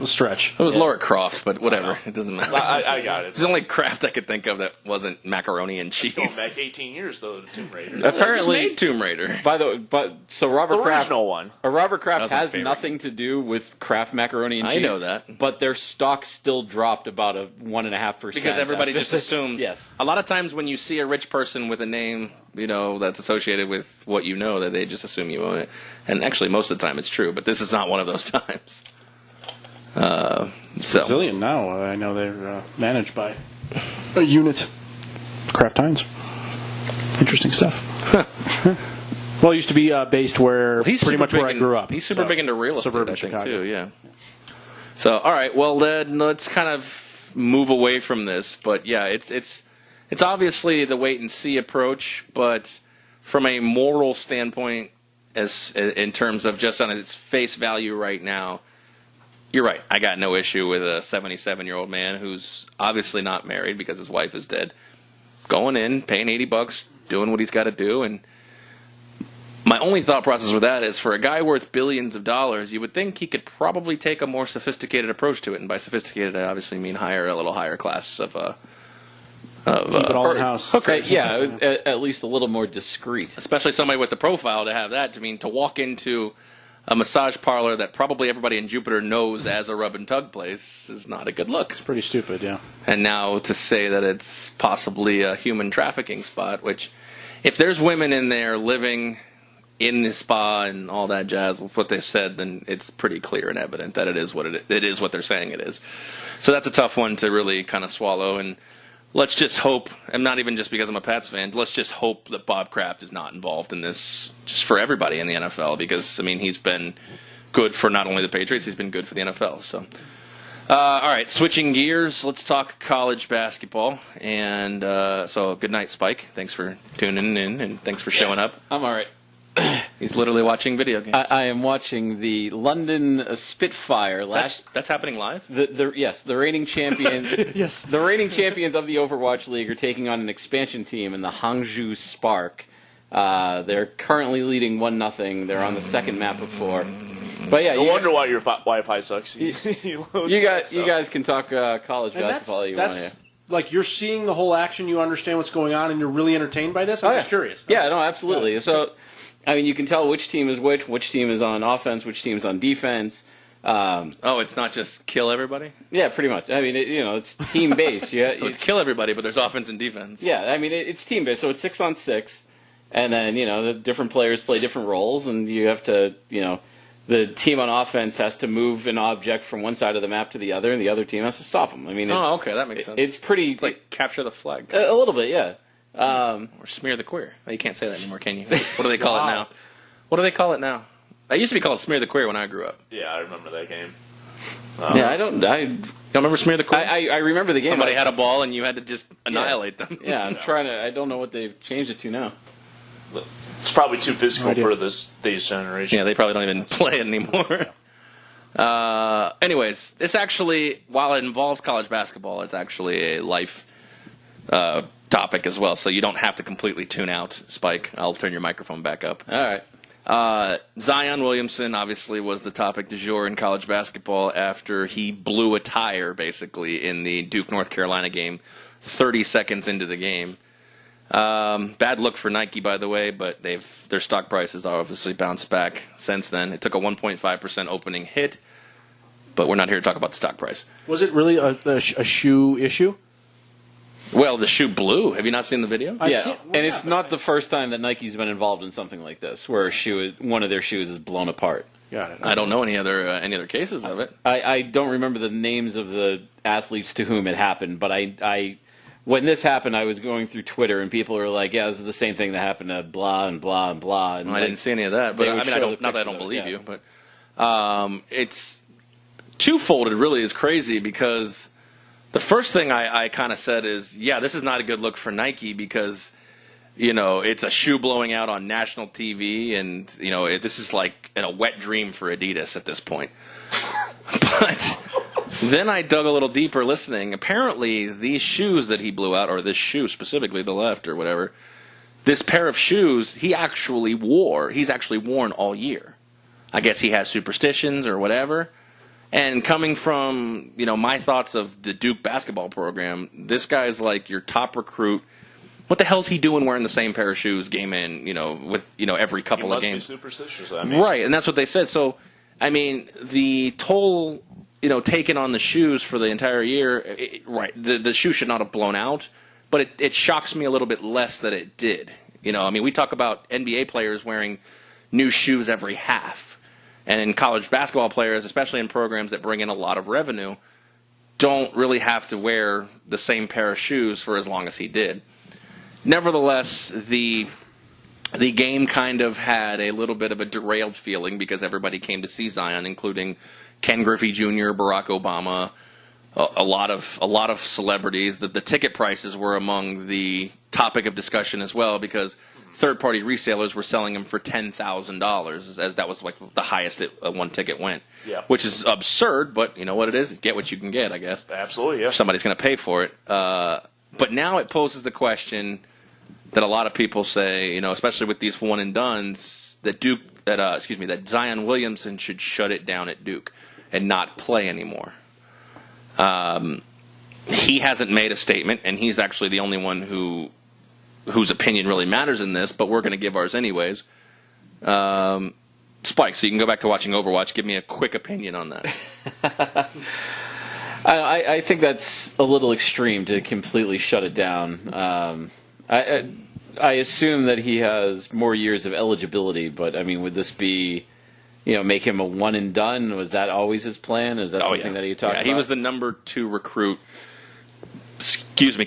a stretch. It was Laura Croft, but whatever. It doesn't matter. I got it. There's only Kraft I could think of that wasn't macaroni and cheese. Going back 18 years, though, to Tomb Raider. Apparently, made Tomb Raider. By the way, so Robert The Kraft, original one. Robert Kraft That's my has favorite. nothing to do with Kraft macaroni and cheese. I know that. but their stock still dropped about a 1.5%. Because everybody after just this. assumes. Yes. A lot of times when you see a rich person with a name, that's associated with what you know, that they just assume you own it. And actually, most of the time it's true, but this is not one of those times. Brazilian now. I know they're managed by a unit. Kraft Heinz. Interesting stuff. Well, it used to be based where He's pretty super much where big I in- grew up. He's super big into real estate, Suburban I think, Chicago. too, yeah. So, all right, well, then let's kind of move away from this. But, yeah, it's obviously the wait-and-see approach, but from a moral standpoint, as in terms of just on its face value right now, you're right. I got no issue with a 77-year-old man who's obviously not married because his wife is dead, going in, paying $80, doing what he's got to do. And my only thought process with that is for a guy worth billions of dollars, you would think he could probably take a more sophisticated approach to it. And by sophisticated, I obviously mean a little higher class of keep it all in house. Okay, yeah, at least a little more discreet. Especially somebody with the profile to have that. I mean, to walk into a massage parlor that probably everybody in Jupiter knows as a rub and tug place is not a good look. It's pretty stupid, yeah. And now to say that it's possibly a human trafficking spot, which if there's women in there living in the spa and all that jazz with what they said, then it's pretty clear and evident that it is what it is what they're saying it is. So that's a tough one to really kind of swallow. And let's just hope, and not even just because I'm a Pats fan, let's just hope that Bob Kraft is not involved in this just for everybody in the NFL because, I mean, he's been good for not only the Patriots, he's been good for the NFL. So, all right, switching gears, let's talk college basketball. And so good night, Spike. Thanks for tuning in, and thanks for showing up. I'm all right. He's literally watching video games. I am watching the London Spitfire. That's happening live? Yes, the reigning champion. Yes. The reigning champions of the Overwatch League are taking on an expansion team in the Hangzhou Spark. They're currently leading 1-0. They're on the second map of 4. But yeah, no wonder why your Wi-Fi sucks. You guys can talk college basketball. That's like you're seeing the whole action. You understand what's going on, and you're really entertained by this. I'm just curious. Yeah, no, absolutely. So, I mean, you can tell which team is which team is on offense, which team is on defense. It's not just kill everybody? Yeah, pretty much. I mean, it's team-based. So it's kill everybody, but there's offense and defense. Yeah, I mean, it's team-based, so it's 6-on-6, and then, the different players play different roles, and you have to, the team on offense has to move an object from one side of the map to the other, and the other team has to stop them. I mean, okay, that makes sense. It's pretty... It's like capture the flag. A little bit, yeah. Or smear the queer. Oh, you can't say that anymore, can you? What do they call it now? What do they call it now? It used to be called Smear the Queer when I grew up. Yeah, I remember that game. I don't remember Smear the Queer? I remember the game. Somebody had a ball and you had to just annihilate them. Yeah, I'm trying to... I don't know what they've changed it to now. It's probably too physical for this generation. Yeah, they probably don't even play it anymore. Anyways, it's actually, while it involves college basketball, it's actually a life topic as well, so you don't have to completely tune out, Spike. I'll turn your microphone back up. All right. Zion Williamson obviously was the topic du jour in college basketball after he blew a tire, basically, in the Duke North Carolina game 30 seconds into the game. Bad look for Nike, by the way, but their stock prices are obviously bounced back since then. It took a 1.5% opening hit, but we're not here to talk about the stock price. Was it really a shoe issue? Well, the shoe blew. Have you not seen the video? Yeah, and it's not the first time that Nike's been involved in something like this, where one of their shoes is blown apart. Got it. I don't know any other cases of it. I don't remember the names of the athletes to whom it happened, but I when this happened, I was going through Twitter, and people were like, "Yeah, this is the same thing that happened to blah and blah and blah." And I didn't see any of that, but I mean, not that I don't believe you, but it's twofold. It really is crazy because the first thing I kind of said is, yeah, this is not a good look for Nike because, it's a shoe blowing out on national TV, and, this is like a wet dream for Adidas at this point. But then I dug a little deeper listening. Apparently, these shoes that he blew out, or this shoe specifically, the left or whatever, this pair of shoes he's actually worn all year. I guess he has superstitions or whatever. And coming from, my thoughts of the Duke basketball program, this guy's like your top recruit. What the hell's he doing wearing the same pair of shoes game in, with, every couple of games? He must be superstitious. I mean. Right, and that's what they said. So, I mean, the toll, taken on the shoes for the entire year, the shoe should not have blown out, but it shocks me a little bit less that it did. We talk about NBA players wearing new shoes every half. And college basketball players, especially in programs that bring in a lot of revenue, don't really have to wear the same pair of shoes for as long as he did. Nevertheless, the game kind of had a little bit of a derailed feeling because everybody came to see Zion, including Ken Griffey Jr., Barack Obama, a lot of celebrities. The ticket prices were among the topic of discussion as well, because third-party resellers were selling them for $10,000, as that was like the highest one ticket went. Yeah. Which is absurd, but you know what it is? Get what you can get, I guess. Absolutely, yeah. If somebody's going to pay for it. But now it poses the question that a lot of people say, you know, especially with these one and dones, that Zion Williamson should shut it down at Duke and not play anymore. He hasn't made a statement, and he's actually the only one whose opinion really matters in this, but we're going to give ours anyways. Spike, so you can go back to watching Overwatch. Give me a quick opinion on that. I think that's a little extreme to completely shut it down. I assume that he has more years of eligibility, but I mean, would this be, you know, make him a one and done? Was that always his plan? Is that something that he talked about? He was the number 2 recruit,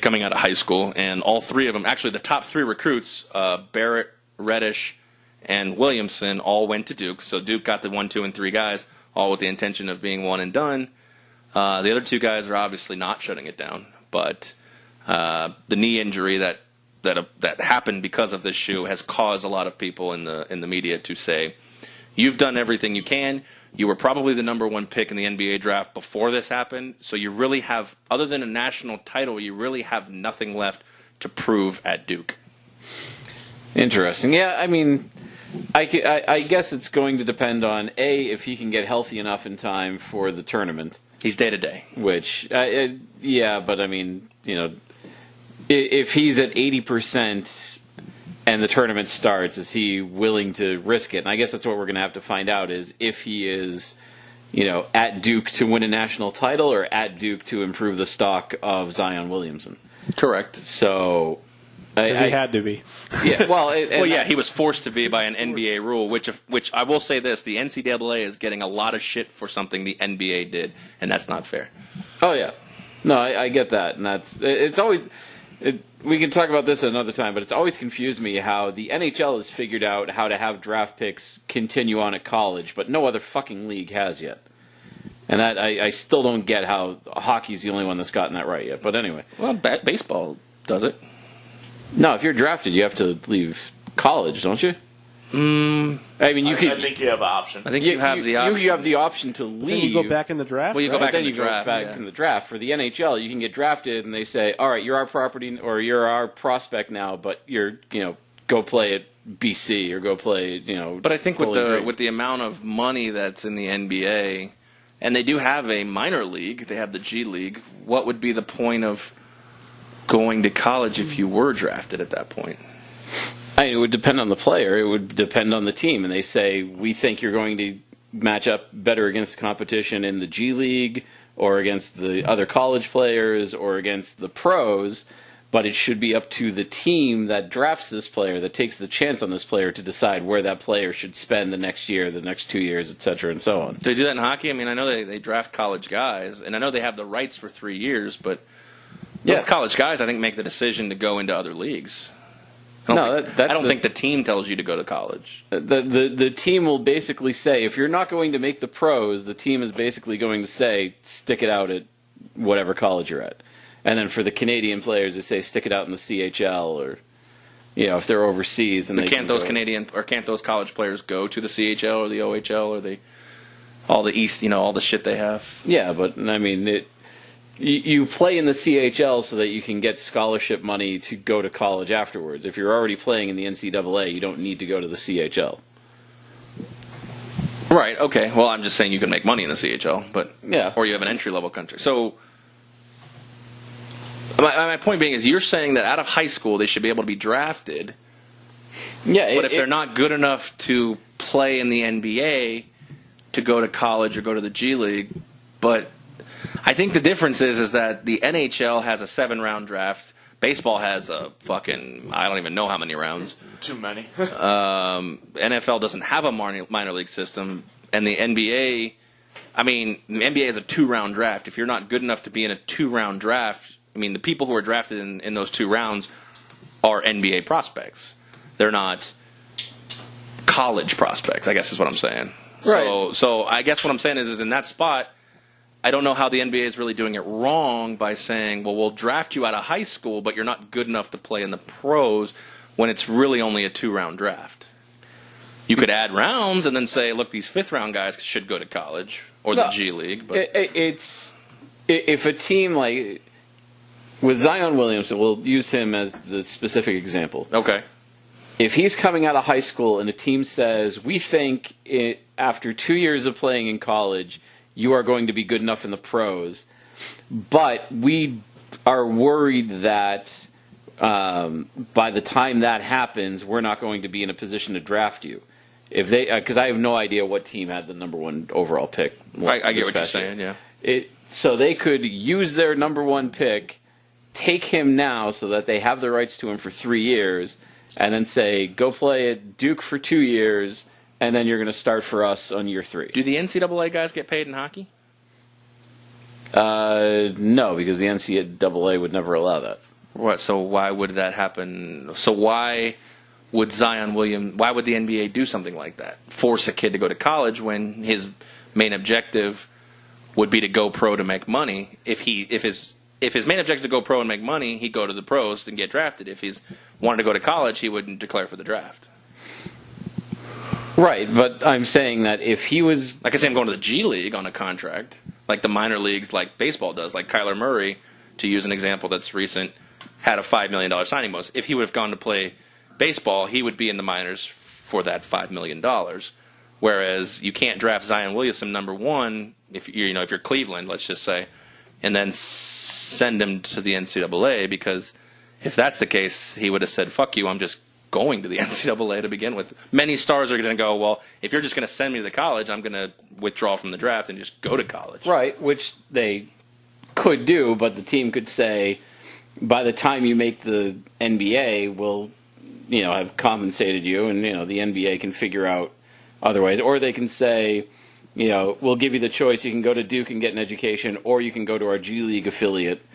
coming out of high school, and all three of them, actually the top 3 recruits, Barrett, Reddish, and Williamson, all went to Duke. So Duke got the 1, 2, and 3 guys, all with the intention of being one and done. The other 2 guys are obviously not shutting it down, but the knee injury that happened because of this shoe has caused a lot of people in the media to say, you've done everything you can. You were probably the number 1 pick in the NBA draft before this happened, so you really have, other than a national title, you really have nothing left to prove at Duke. Interesting. Yeah, I mean, I guess it's going to depend on, A, if he can get healthy enough in time for the tournament. He's day-to-day. Which, yeah, but I mean, you know, if he's at 80% and the tournament starts, is he willing to risk it? And I guess that's what we're going to have to find out, is if he is, you know, at Duke to win a national title or at Duke to improve the stock of Zion Williamson. Correct. So, he had to be. Yeah. Well, he was forced to be by an NBA rule, which I will say this: the NCAA is getting a lot of shit for something the NBA did, and that's not fair. Oh yeah, no, I get that, and it's always. We can talk about this another time, but it's always confused me how the NHL has figured out how to have draft picks continue on at college, but no other fucking league has yet. And that I still don't get how hockey's the only one that's gotten that right yet. But anyway. Well, baseball does it. No, if you're drafted, you have to leave college, don't you? I mean, I think you have an option. I think you have the option. You have the option to leave. Then you go back in the draft? Well, you go back in the draft. Go back in the draft. For the NHL, you can get drafted, and they say, all right, you're our property, or you're our prospect now, but you're, you know, go play at BC, or go play, you know. But I think with the amount of money that's in the NBA, and they do have a minor league, they have the G League, what would be the point of going to college if you were drafted at that point? It would depend on the player. It would depend on the team. And they say, we think you're going to match up better against the competition in the G League or against the other college players or against the pros, but it should be up to the team that drafts this player, that takes the chance on this player, to decide where that player should spend the next year, the next 2 years, et cetera, and so on. Do they do that in hockey? I mean, I know they draft college guys, and I know they have the rights for 3 years, but those college guys, I think, make the decision to go into other leagues. I don't think the team tells you to go to college. The team will basically say, if you're not going to make the pros, the team is basically going to say, stick it out at whatever college you're at. And then for the Canadian players, they say, stick it out in the CHL, or, you know, if they're overseas. And can't those college players go to the CHL or the OHL or all the East, you know, all the shit they have? Yeah, but I mean, you play in the CHL so that you can get scholarship money to go to college afterwards. If you're already playing in the NCAA, you don't need to go to the CHL. Right, okay. Well, I'm just saying you can make money in the CHL, but yeah, or you have an entry-level country. So my point being is, you're saying that out of high school they should be able to be drafted. Yeah, but if they're not good enough to play in the NBA, to go to college or go to the G League, but I think the difference is that the NHL has a 7-round draft. Baseball has a fucking, I don't even know how many rounds. Too many. NFL doesn't have a minor league system. And the NBA, I mean, the NBA has a 2-round draft. If you're not good enough to be in a 2-round draft, I mean, the people who are drafted in those 2 rounds are NBA prospects. They're not college prospects, I guess is what I'm saying. Right. So I guess what I'm saying is in that spot, I don't know how the NBA is really doing it wrong by saying, well, we'll draft you out of high school, but you're not good enough to play in the pros when it's really only a 2-round draft. You could add rounds and then say, look, these 5th-round guys should go to college or the G League. But it's if a team like with Zion Williamson, we'll use him as the specific example. Okay. If he's coming out of high school and a team says, we think after 2 years of playing in college, you are going to be good enough in the pros, but we are worried that by the time that happens, we're not going to be in a position to draft you. If they, because I have no idea what team had the number 1 overall pick. I get what you're saying. Yeah. So they could use their number 1 pick, take him now, so that they have the rights to him for 3 years, and then say, go play at Duke for 2 years. And then you're going to start for us on year 3. Do the NCAA guys get paid in hockey? No, because the NCAA would never allow that. What? So why would that happen? So why would why would the NBA do something like that? Force a kid to go to college when his main objective would be to go pro to make money. If his main objective is to go pro and make money, he'd go to the pros and get drafted. If he's wanted to go to college, he wouldn't declare for the draft. Right, but I'm saying that if he was... Like I say, I'm going to the G League on a contract, like the minor leagues, like baseball does. Like Kyler Murray, to use an example that's recent, had a $5 million signing bonus. If he would have gone to play baseball, he would be in the minors for that $5 million. Whereas you can't draft Zion Williamson number 1 if you're Cleveland, let's just say, and then send him to the NCAA, because if that's the case, he would have said, fuck you, I'm just going to the NCAA to begin with. Many stars are going to go, well, if you're just going to send me to college, I'm going to withdraw from the draft and just go to college. Right, which they could do, but the team could say, by the time you make the NBA, we'll have compensated you, and the NBA can figure out other ways. Or they can say, we'll give you the choice. You can go to Duke and get an education, or you can go to our G League affiliate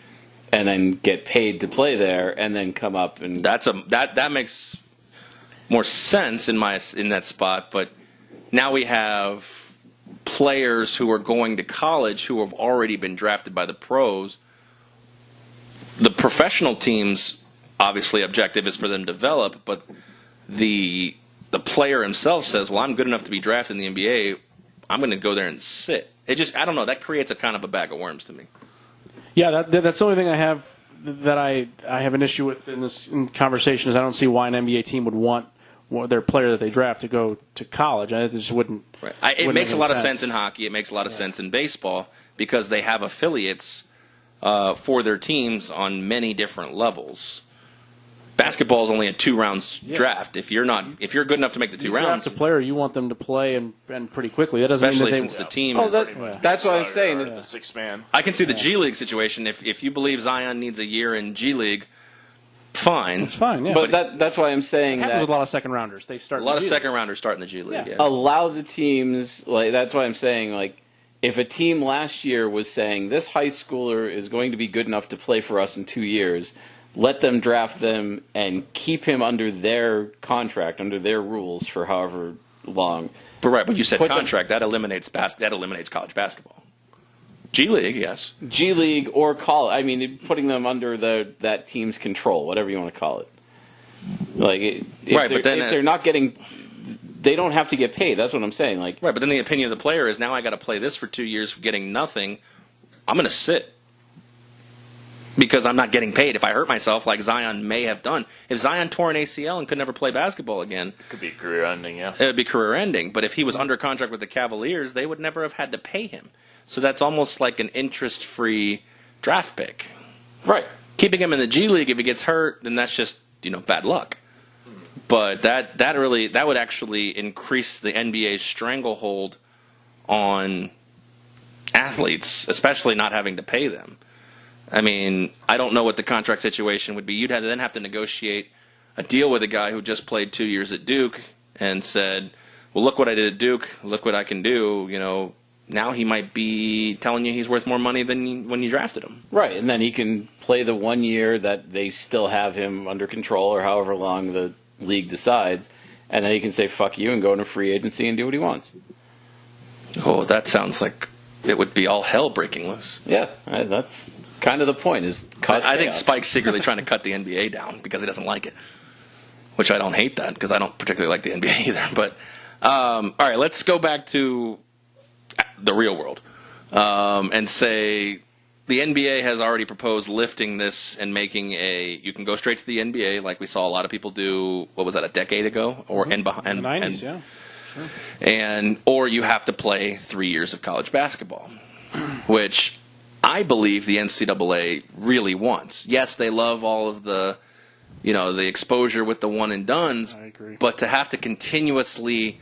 and then get paid to play there, and then come up and that makes more sense in that spot. But now we have players who are going to college who have already been drafted by the pros. The professional teams, obviously, objective is for them to develop, but the player himself says, well, I'm good enough to be drafted in the NBA. I'm going to go there and sit. I don't know. That creates a kind of a bag of worms to me. Yeah, that's the only thing I have that I have an issue with in this conversation is I don't see why an NBA team would want their player that they draft to go to college. I just wouldn't. Right. It makes a lot of sense in hockey. It makes a lot of sense in baseball because they have affiliates for their teams on many different levels. Basketball is only a 2-round draft. If you're good enough to make the 2 rounds, draft a player, you want them to play and pretty quickly. That doesn't especially mean that since the team. That's what I'm saying. The 6-man. I can see the G League situation. If you believe Zion needs a year in G League, fine. It's fine. Yeah. But that's why I'm saying it happens with a lot of second rounders. They start a lot of second rounders start in the G League. Yeah. Allow the teams. That's why I'm saying if a team last year was saying this high schooler is going to be good enough to play for us in 2 years. Let them draft them and keep him under their contract, under their rules for however long. But you said contract. That eliminates college basketball. G League, yes. G League or college. I mean, putting them under that team's control, whatever you want to call it. If they're not getting, they don't have to get paid. That's what I'm saying. Right, but then the opinion of the player is now I got to play this for 2 years, getting nothing. I'm going to sit. Because I'm not getting paid. If I hurt myself, like Zion may have done. If Zion tore an ACL and could never play basketball again. It could be career-ending, yeah. It would be career-ending. But if he was under contract with the Cavaliers, they would never have had to pay him. So that's almost like an interest-free draft pick. Right. Keeping him in the G League, if he gets hurt, then that's just, bad luck. But that would actually increase the NBA's stranglehold on athletes, especially not having to pay them. I mean, I don't know what the contract situation would be. You'd then have to negotiate a deal with a guy who just played 2 years at Duke and said, well, look what I did at Duke. Look what I can do. Now he might be telling you he's worth more money than when you drafted him. Right, and then he can play the 1 year that they still have him under control or however long the league decides, and then he can say, fuck you, and go into free agency and do what he wants. Oh, that sounds like it would be all hell breaking loose. Yeah, that's kind of the point. I think Spike's secretly trying to cut the NBA down because he doesn't like it, which I don't hate that because I don't particularly like the NBA either. But all right, let's go back to the real world and say the NBA has already proposed lifting this and making you can go straight to the NBA like we saw a lot of people do. What was that, a decade ago or in the 90s? Yeah. Sure. Or you have to play 3 years of college basketball, which I believe the NCAA really wants. Yes, they love all of the exposure with the one and dones. I agree. But to have to continuously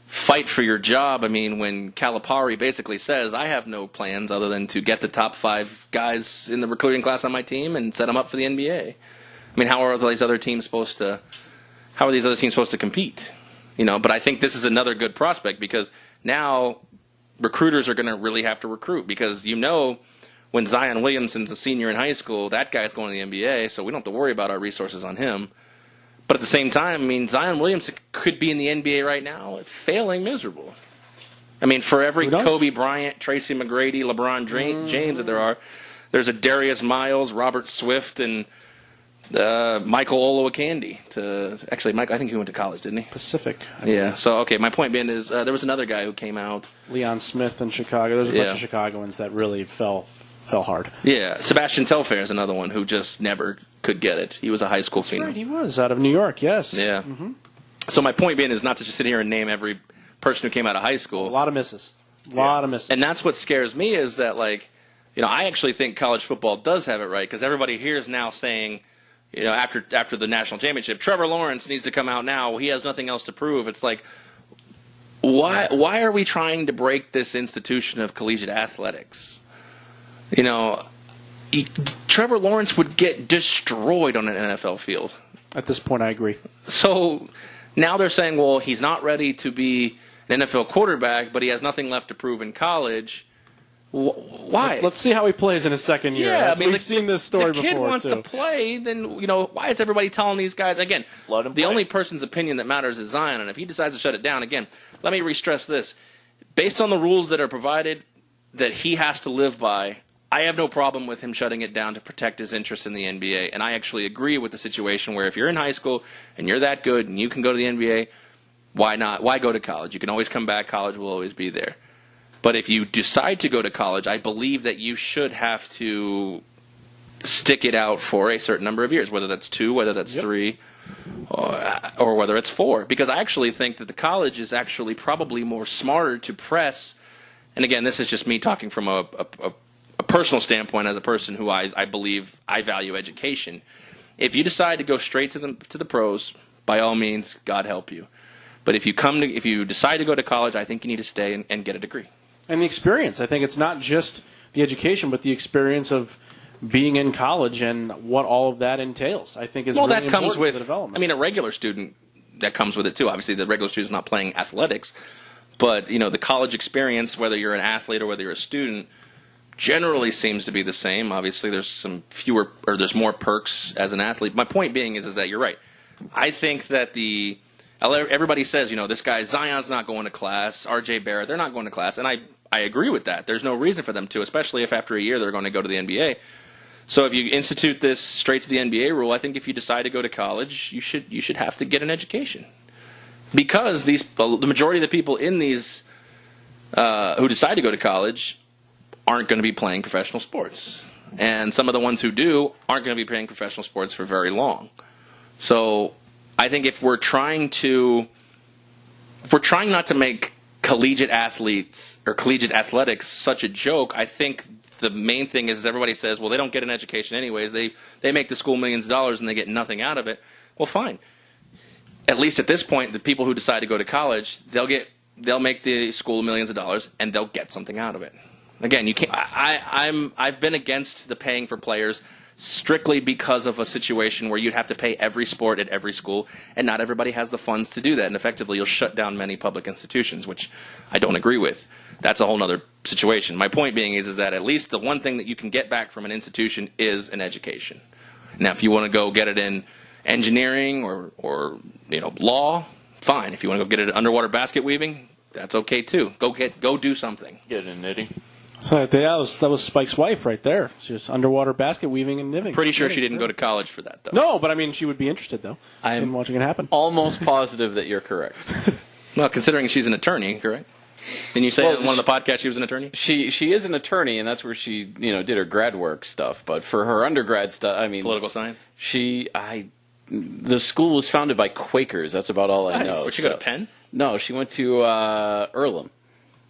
fight for your job, I mean, when Calipari basically says, I have no plans other than to get the top 5 guys in the recruiting class on my team and set them up for the NBA. I mean, how are these other teams supposed to compete? But I think this is another good prospect because now recruiters are going to really have to recruit because when Zion Williamson's a senior in high school, that guy's going to the NBA, so we don't have to worry about our resources on him. But at the same time, I mean, Zion Williamson could be in the NBA right now, failing miserable. I mean, for every Kobe Bryant, Tracy McGrady, LeBron James that there are, there's a Darius Miles, Robert Swift, and Michael Olowokandi. Actually, Mike, I think he went to college, didn't he? Pacific. Yeah. So, okay, my point being is there was another guy who came out. Leon Smith in Chicago. There's a bunch of Chicagoans that really fell hard. Yeah. Sebastian Telfair is another one who just never could get it. He was a high school phenom. Right, he was out of New York, yes. Yeah. Mm-hmm. So my point being is not to just sit here and name every person who came out of high school. A lot of misses. A lot of misses. And that's what scares me is that, I actually think college football does have it right because everybody here is now saying, after the national championship, Trevor Lawrence needs to come out now. He has nothing else to prove. It's like, why are we trying to break this institution of collegiate athletics? Trevor Lawrence would get destroyed on an NFL field. At this point, I agree. So now they're saying, well, he's not ready to be an NFL quarterback, but he has nothing left to prove in college. Why? Let's see how he plays in his second year. Yeah, we've seen this story before. The kid wants to play, then, why is everybody telling these guys? Again, the only person's opinion that matters is Zion, and if he decides to shut it down, again, let me re-stress this. Based on the rules that are provided that he has to live by, I have no problem with him shutting it down to protect his interest in the NBA, and I actually agree with the situation where if you're in high school and you're that good and you can go to the NBA, why not? Why go to college? You can always come back. College will always be there. But if you decide to go to college, I believe that you should have to stick it out for a certain number of years, whether that's 2, whether that's 3, or whether it's 4. Because I actually think that the college is actually probably more smarter to press. And again, this is just me talking from a personal standpoint as a person who I believe I value education. If you decide to go straight to the pros, by all means, God help you. But if you decide to go to college, I think you need to stay and get a degree. And the experience. I think it's not just the education, but the experience of being in college and what all of that entails. I think is really that comes important with to the development. I mean, a regular student, that comes with it too. Obviously, the regular student's not playing athletics, but the college experience, whether you're an athlete or whether you're a student, generally seems to be the same. Obviously, there's there's more perks as an athlete. My point being is that you're right. I think that everybody says, this guy Zion's not going to class, R.J. Barrett, they're not going to class, and I agree with that. There's no reason for them to, especially if after a year they're going to go to the NBA. So if you institute this straight to the NBA rule, I think if you decide to go to college, you should have to get an education. Because the majority of the people in these who decide to go to college aren't going to be playing professional sports. And some of the ones who do aren't going to be playing professional sports for very long. So I think if we're trying not to make collegiate athletes or collegiate athletics such a joke, I think the main thing is everybody says, well, they don't get an education anyways. They make the school millions of dollars and they get nothing out of it. Well, fine. At least at this point, the people who decide to go to college, they'll make the school millions of dollars and they'll get something out of it. Again, you can't. I've been against the paying for players strictly because of a situation where you'd have to pay every sport at every school, and not everybody has the funds to do that. And effectively, you'll shut down many public institutions, which I don't agree with. That's a whole other situation. My point being is that at least the one thing that you can get back from an institution is an education. Now, if you want to go get it in engineering or law, fine. If you want to go get it in underwater basket weaving, that's okay too. Go do something. Get in knitting. So that was Spike's wife right there. She was underwater basket weaving and knitting. Pretty sure she didn't go to college for that though. No, but I mean, she would be interested though in watching it happen. Almost positive that you're correct. Well, considering she's an attorney, correct? Didn't you say on one of the podcasts she was an attorney? She is an attorney, and that's where she did her grad work stuff. But for her undergrad stuff, I mean, Political science. The school was founded by Quakers. That's about all I know. Where'd she go to Penn? No, she went to Earlham.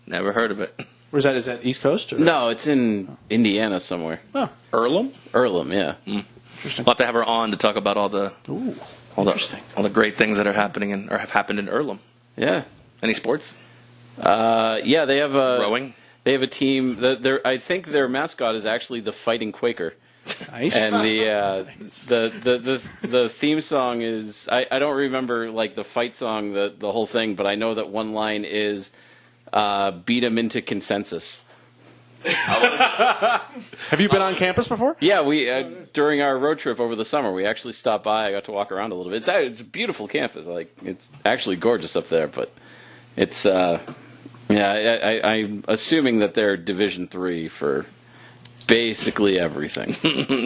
Never heard of it. Where's that? Is that East Coast? Or? No, it's in Indiana somewhere. Oh, Earlham? Earlham, yeah. interesting. We'll have to have her on to talk about all the Interesting. all the great things that are happening or have happened in Earlham. Yeah. Any sports? Yeah, they have a Rowing. They have a team. I think their mascot is actually the Fighting Quaker. Nice. And the theme song is I don't remember like the fight song the whole thing, but I know that one line is beat 'em into consensus. Have you been on campus before? Yeah, we during our road trip over the summer, we actually stopped by. I got to walk around a little bit. It's a beautiful campus. Like it's actually gorgeous up there, but it's I'm assuming that they're Division III for basically everything,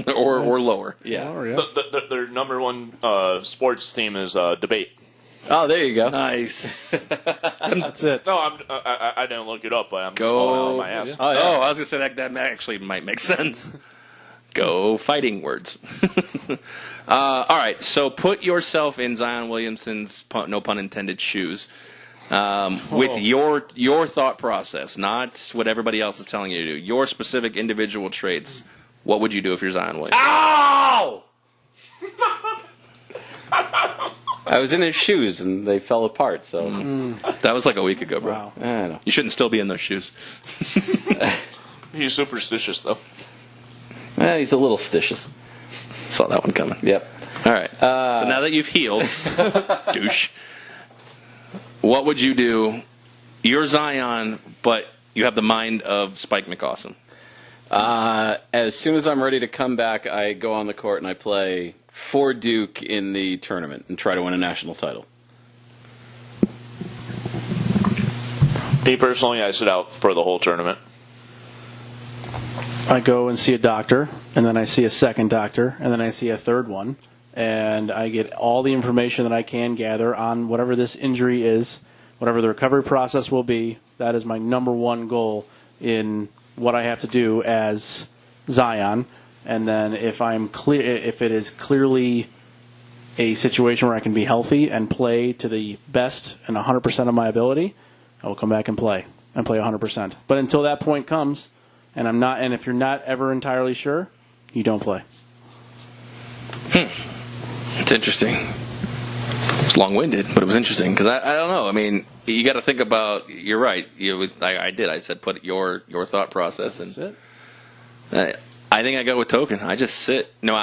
or lower. Yeah. Oh, yeah. Their number one sports team is debate. Oh, there you go. Nice. That's it. No, I didn't look it up, but I'm just falling on my ass. Oh, I was going to say that actually might make sense. Go fighting words. All right, so put yourself in Zion Williamson's, no pun intended, shoes. With your thought process, not what everybody else is telling you to do. Your specific individual traits. What would you do if you're Zion Williamson? Ow! I was in his shoes and they fell apart. So That was like a week ago, bro. Wow. I don't know. You shouldn't still be in those shoes. He's superstitious, though. He's a little stitious. Saw that one coming. Yep. All right. So now that you've healed, douche, what would you do? You're Zion, but you have the mind of Spike McAwesome. As soon as I'm ready to come back, I go on the court and I play for Duke in the tournament and try to win a national title. Me personally, I sit out for the whole tournament. I go and see a doctor, and then I see a second doctor, and then I see a third one, and I get all the information that I can gather on whatever this injury is, whatever the recovery process will be. That is my number one goal in what I have to do as Zion. And then if it is clearly a situation where I can be healthy and play to the best and 100% of my ability, I will come back and play 100%. But until that point comes, and if you're not ever entirely sure, you don't play. It's interesting. It's long-winded, but it was interesting because I don't know. I mean, you got to think about. You're right. I did. I said put your thought process and. That's it. I think I go with Token. I just sit. No,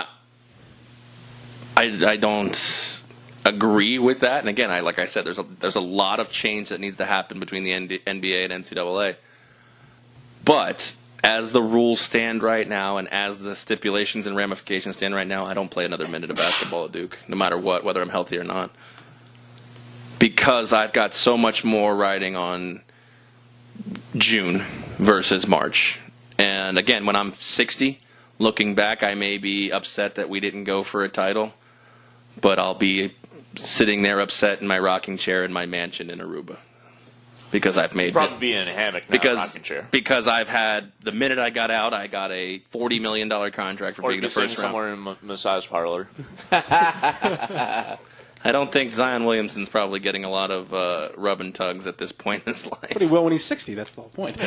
I don't agree with that. And again, like I said, there's a lot of change that needs to happen between the NBA and NCAA. But as the rules stand right now, and as the stipulations and ramifications stand right now, I don't play another minute of basketball at Duke, no matter what, whether I'm healthy or not, because I've got so much more riding on June versus March. And again, when I'm 60, looking back, I may be upset that we didn't go for a title, but I'll be sitting there upset in my rocking chair in my mansion in Aruba because I've made Probably be in a hammock, not a rocking chair. Because I've had the minute I got out, I got a $40 million contract for Or being the first round. somewhere in a massage parlor. I don't think Zion Williamson's probably getting a lot of rub and tugs at this point in his life. But he will when he's 60. That's the whole point.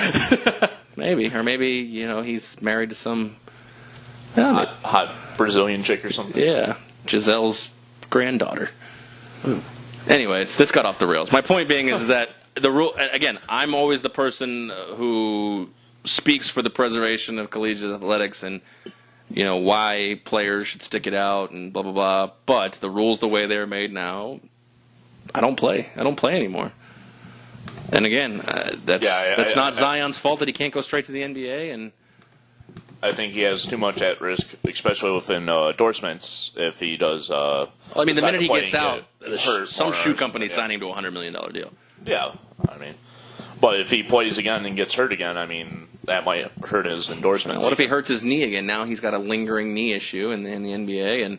Maybe, or maybe he's married to some Hot Brazilian chick or something. Yeah, Giselle's granddaughter. Anyways, this got off the rails. My point being is that the rule. Again, I'm always the person who speaks for the preservation of collegiate athletics and why players should stick it out and blah blah blah. But the rules, the way they're made now, I don't play. I don't play anymore. And again, that's not Zion's fault that he can't go straight to the NBA. And I think he has too much at risk, especially within endorsements. If he does, the minute he gets out, some shoe company signing him to a $100 million deal. Yeah, I mean, But if he plays again and gets hurt again, I mean, that might hurt his endorsements. What if he hurts his knee again? Now he's got a lingering knee issue in the NBA, and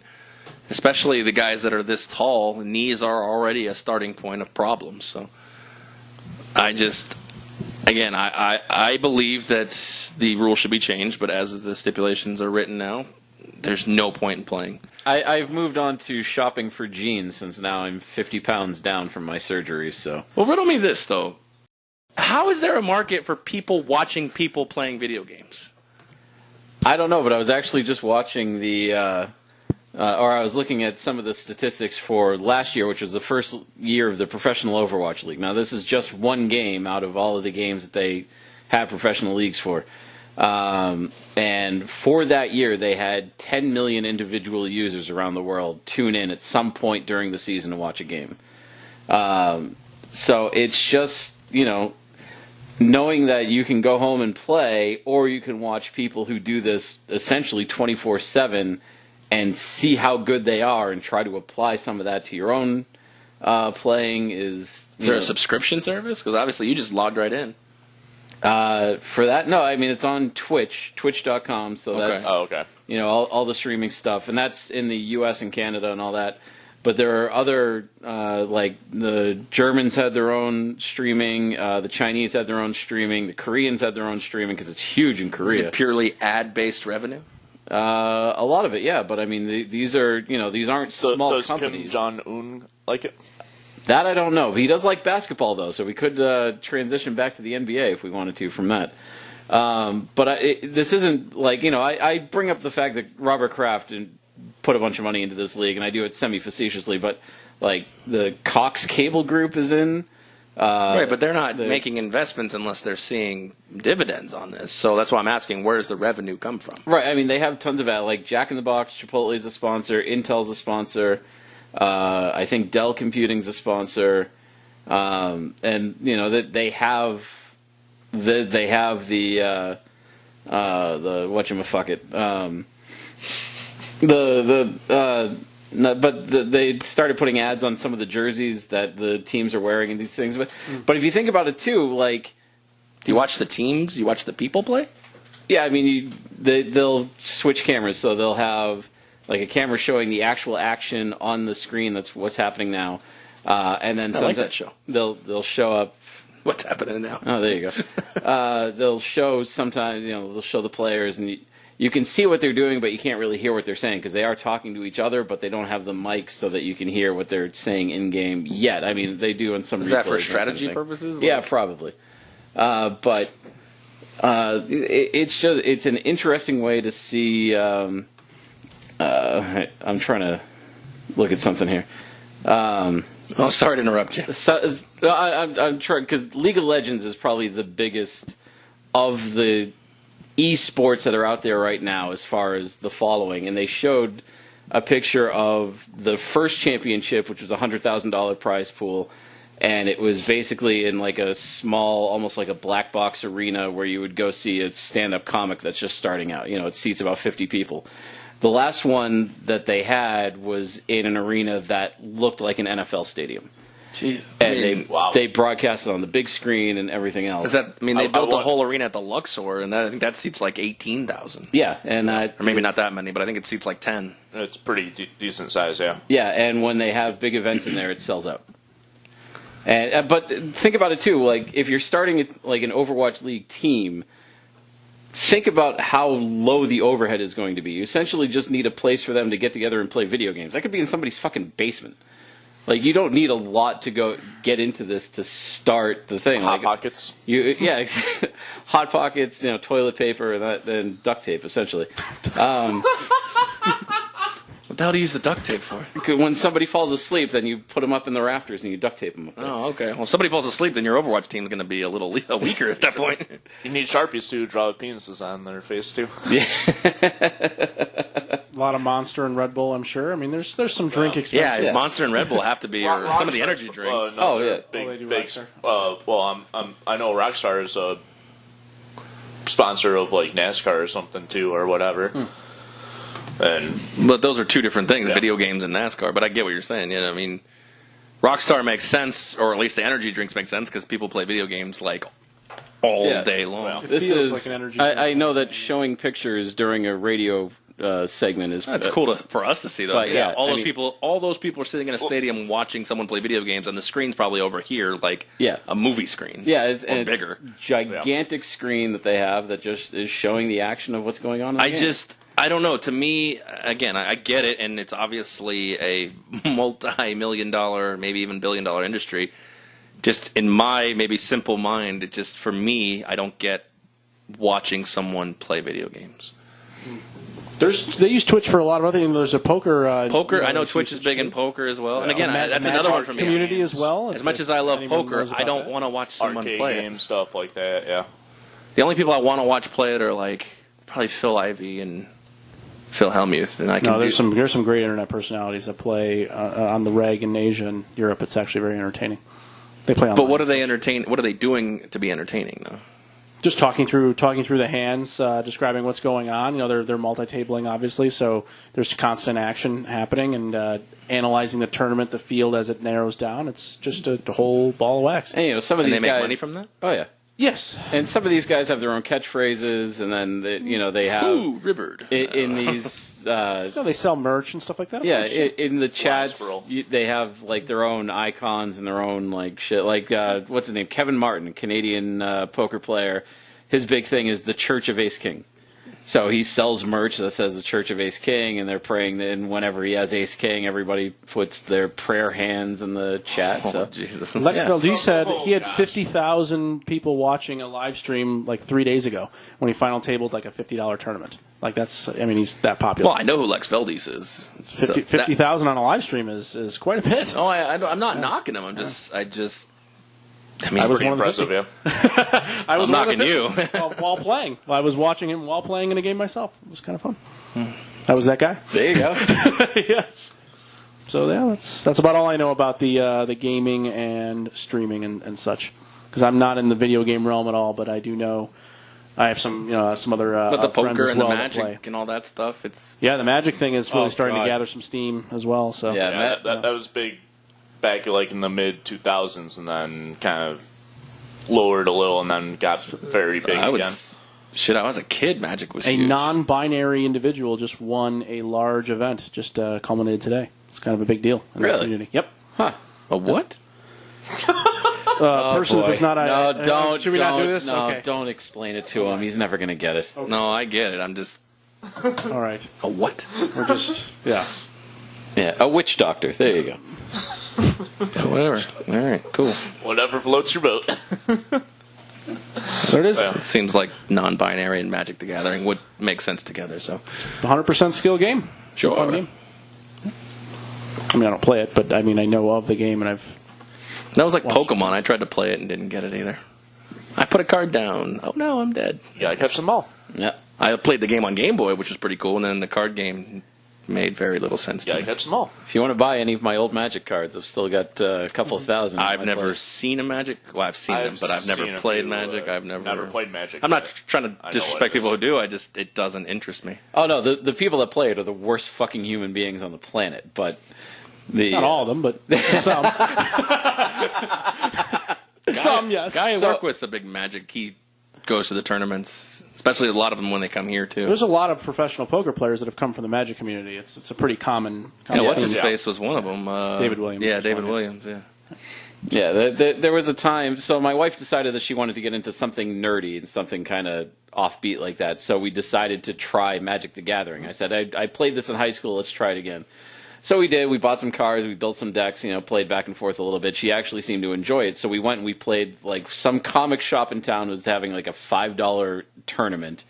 especially the guys that are this tall, knees are already a starting point of problems. So I believe that the rule should be changed, but as the stipulations are written now, there's no point in playing. I've moved on to shopping for jeans since now I'm 50 pounds down from my surgery. So, well, riddle me this, though. How is there a market for people watching people playing video games? I don't know, but I was actually just watching or I was looking at some of the statistics for last year, which was the first year of the Professional Overwatch League. Now, this is just one game out of all of the games that they have professional leagues for. And for that year, they had 10 million individual users around the world tune in at some point during the season to watch a game. So it's just, knowing that you can go home and play, or you can watch people who do this essentially 24/7 and see how good they are and try to apply some of that to your own playing is... Is there a subscription service? Because obviously you just logged right in. For that, no, I mean, it's on Twitch, twitch.com, so that's, okay. All the streaming stuff, and that's in the U.S. and Canada and all that. But there are other, like the Germans had their own streaming, the Chinese had their own streaming, the Koreans had their own streaming because it's huge in Korea. Is it purely ad-based revenue? A lot of it, yeah. But I mean, these are, these aren't small does companies. Kim Jong-un like it? That I don't know. He does like basketball, though, so we could transition back to the NBA if we wanted to from that. But this isn't like, I bring up the fact that Robert Kraft put a bunch of money into this league, and I do it semi-facetiously, but like the Cox Cable Group is in. Right, but they're not making investments unless they're seeing dividends on this. So that's why I'm asking, where does the revenue come from? Right, I mean, they have tons of ad, like Jack in the Box, Chipotle is a sponsor, Intel's a sponsor. I think Dell Computing's a sponsor, and that they have the whatchamaffuckit, they started putting ads on some of the jerseys that the teams are wearing and these things. But if you think about it too, like, do you watch the teams? Do you watch the people play? Yeah, I mean, they'll switch cameras, so they'll have like a camera showing the actual action on the screen. That's what's happening now. And then I like that show. They'll show up. What's happening now? Oh, there you go. They'll show sometimes, they'll show the players, and you can see what they're doing, but you can't really hear what they're saying because they are talking to each other, but they don't have the mics so that you can hear what they're saying in game yet. I mean, they do in some. Is that for strategy purposes? Yeah, probably. But it's an interesting way to see. I'm trying to look at something here. Sorry to interrupt you. I'm trying because League of Legends is probably the biggest of the esports that are out there right now as far as the following, and they showed a picture of the first championship, which was a $100,000 prize pool, and it was basically in like a small, almost like a black box arena where you would go see a stand-up comic that's just starting out. It seats about 50 people. The last one that they had was in an arena that looked like an NFL stadium. Jeez. And they broadcast it on the big screen and everything else. They built a whole arena at the Luxor, and I think that seats like 18,000. Yeah, and or maybe not that many, but I think it seats like 10. It's pretty decent size, yeah. Yeah, and when they have big events in there, it sells out. And but think about it too. Like if you're starting like an Overwatch League team, think about how low the overhead is going to be. You essentially just need a place for them to get together and play video games. That could be in somebody's fucking basement. Like, you don't need a lot to go get into this to start the thing. Hot Pockets. Hot Pockets, toilet paper, and duct tape, essentially. What the hell do you use the duct tape for? When somebody falls asleep, then you put them up in the rafters and you duct tape them up there. Oh, okay. Well, if somebody falls asleep, then your Overwatch team is going to be a little weaker at that point. You need Sharpies to draw penises on their face, too. Yeah. A lot of Monster and Red Bull, I'm sure. I mean, there's some drink expenses. Yeah, Monster and Red Bull have to be, or some of the energy drinks. I know Rockstar is a sponsor of like NASCAR or something too, or whatever. But those are two different things: video games and NASCAR. But I get what you're saying. I mean, Rockstar makes sense, or at least the energy drinks make sense because people play video games like all day long. Well, It This feels is. like an energy drink. I know that showing pictures during a radio segment is. That's cool for us to see, though. But, yeah, all I those mean- people, are sitting in a stadium watching someone play video games, and the screen's probably over here, like Yeah. a movie screen. Yeah, or and bigger. It's gigantic screen that they have that just is showing the action of what's going on. In the game. I don't know. To me, again, I get it, and it's obviously a multi-million-dollar, maybe even billion-dollar industry. Just in my maybe simple mind, it just for me, I don't get watching someone play video games. They use Twitch for a lot of other things. There's a poker. Poker, I know Twitch is big in poker as well. And again, that's another one for me. Community as well. As much as I love Anyone poker, knows about I don't that? want to watch someone Arcade play game it. stuff like that. Yeah. The only people I want to watch play it are like probably Phil Ivey and Phil Hellmuth, and I can. No, there's some great internet personalities that play on the reg in Asia and Europe. It's actually very entertaining. They play online. But what are they entertain? What are they doing to be entertaining though? Just talking through the hands, describing what's going on. You know, they're multi-tabling obviously, so there's constant action happening and analyzing the tournament, the field as it narrows down. It's just a whole ball of wax. And some of And these they make guys. money from that? Oh yeah. Yes, And some of these guys have their own catchphrases, and then they have Ooh, Rivered. in these. no, they sell merch and stuff like that. of Yeah, course. in the chats, Squirrel. they have like their own icons and their own like shit. Like what's his name? Kevin Martin, Canadian poker player. His big thing is the Church of Ace King. So he sells merch that says the Church of Ace King, and they're praying. And whenever he has Ace King, everybody puts their prayer hands in the chat. So Jesus. Lex Valdez said he had 50,000 people watching a live stream like 3 days ago when he final tabled like a $50 tournament. Like he's that popular. Well, I know who Lex Valdez is. So 50,000 on a live stream is quite a bit. Oh, I'm not knocking him. I mean, I was Pretty one of the impressive, yeah. I was I'm one of the knocking you. 50 while playing. I was watching him while playing in a game myself. It was kind of fun. I was that guy. there you go. Yes. So yeah, that's about all I know about the gaming and streaming and such. Because I'm not in the video game realm at all, but I do know I have some other but the friends poker as and the well that play. magic and all that stuff, it's Yeah, the Magic thing is really starting God. to gather some steam as well. So Yeah. That was big back like in the mid 2000s, and then kind of lowered a little, and then got very big I again. I was a kid. Magic was a huge. non-binary individual just won a large event, just culminated today. It's kind of a big deal in the Really? community. Yep. Huh. A what? Person Boy. who's not. No, don't. Should we not do don't- this? No, Okay. don't explain it to him. He's never going to get it. No, I get it. I'm just All right. a what? We're just yeah. Yeah, a witch doctor. There you go. Whatever. All right, cool. Whatever floats your boat. There it is. Yeah. It seems like non-binary and Magic the Gathering would make sense together. So 100% skill game. It's a Sure. fun game. I mean, I don't play it, but I mean, I know of the game, and I've. that was like Watch. Pokemon. I tried to play it and didn't get it either. I put a card down. Oh no, I'm dead. You gotta catch them all. Yeah. I played the game on Game Boy, which was pretty cool, and then the card game made very little sense You to gotta me. catch them all. If you want to buy any of my old Magic cards, I've still got a couple of thousand. in I've my never place. seen a Magic. Well, I've seen them, but I've never seen a played few, Magic. I've never played Magic. I'm not but trying I to know what disrespect it people is. who do. It doesn't interest me. Oh no, the people that play it are the worst fucking human beings on the planet. But the Not all of them, but some. Some, yes. Guy I work with's a big Magic. He goes to the tournaments, especially a lot of them when they come here too. There's a lot of professional poker players that have come from the Magic community. It's a pretty common. Yeah, what's his theme. face was one of them. David Williams Yeah, was David one, yeah. Williams. Yeah. Yeah, there was a time. So my wife decided that she wanted to get into something nerdy and something kind of offbeat like that. So we decided to try Magic the Gathering. I said, I played this in high school. Let's try it again. So we did. We bought some cards. We built some decks. Played back and forth a little bit. She actually seemed to enjoy it. So we went and we played. Like some comic shop in town was having like a $5 tournament,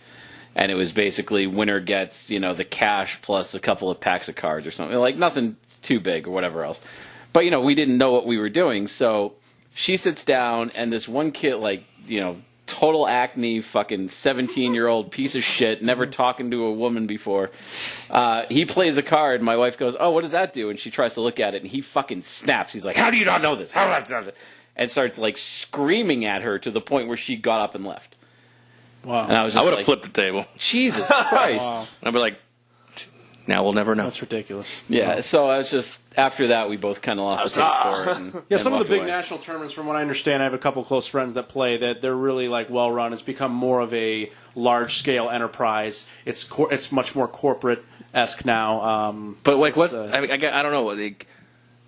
and it was basically winner gets the cash plus a couple of packs of cards or something. Like nothing too big or whatever else. But we didn't know what we were doing. So she sits down, and this one kid, total acne, fucking 17-year-old piece of shit, never talking to a woman before. He plays a card. My wife goes, "Oh, what does that do?" And she tries to look at it, and he fucking snaps. He's like, "How do you not know this?" And starts screaming at her to the point where she got up and left. And Wow. I was I just would have like, flipped the table. Jesus Christ. Wow. I'd be like, Now we'll never know. That's ridiculous. Yeah, so I was just, after that, we both kind of lost the taste for it. And Some of the walked big away. national tournaments, from what I understand, I have a couple close friends that play, that they're really like well run. It's become more of a large scale enterprise. It's much more corporate-esque now. But like, what? It's, I don't know. Like,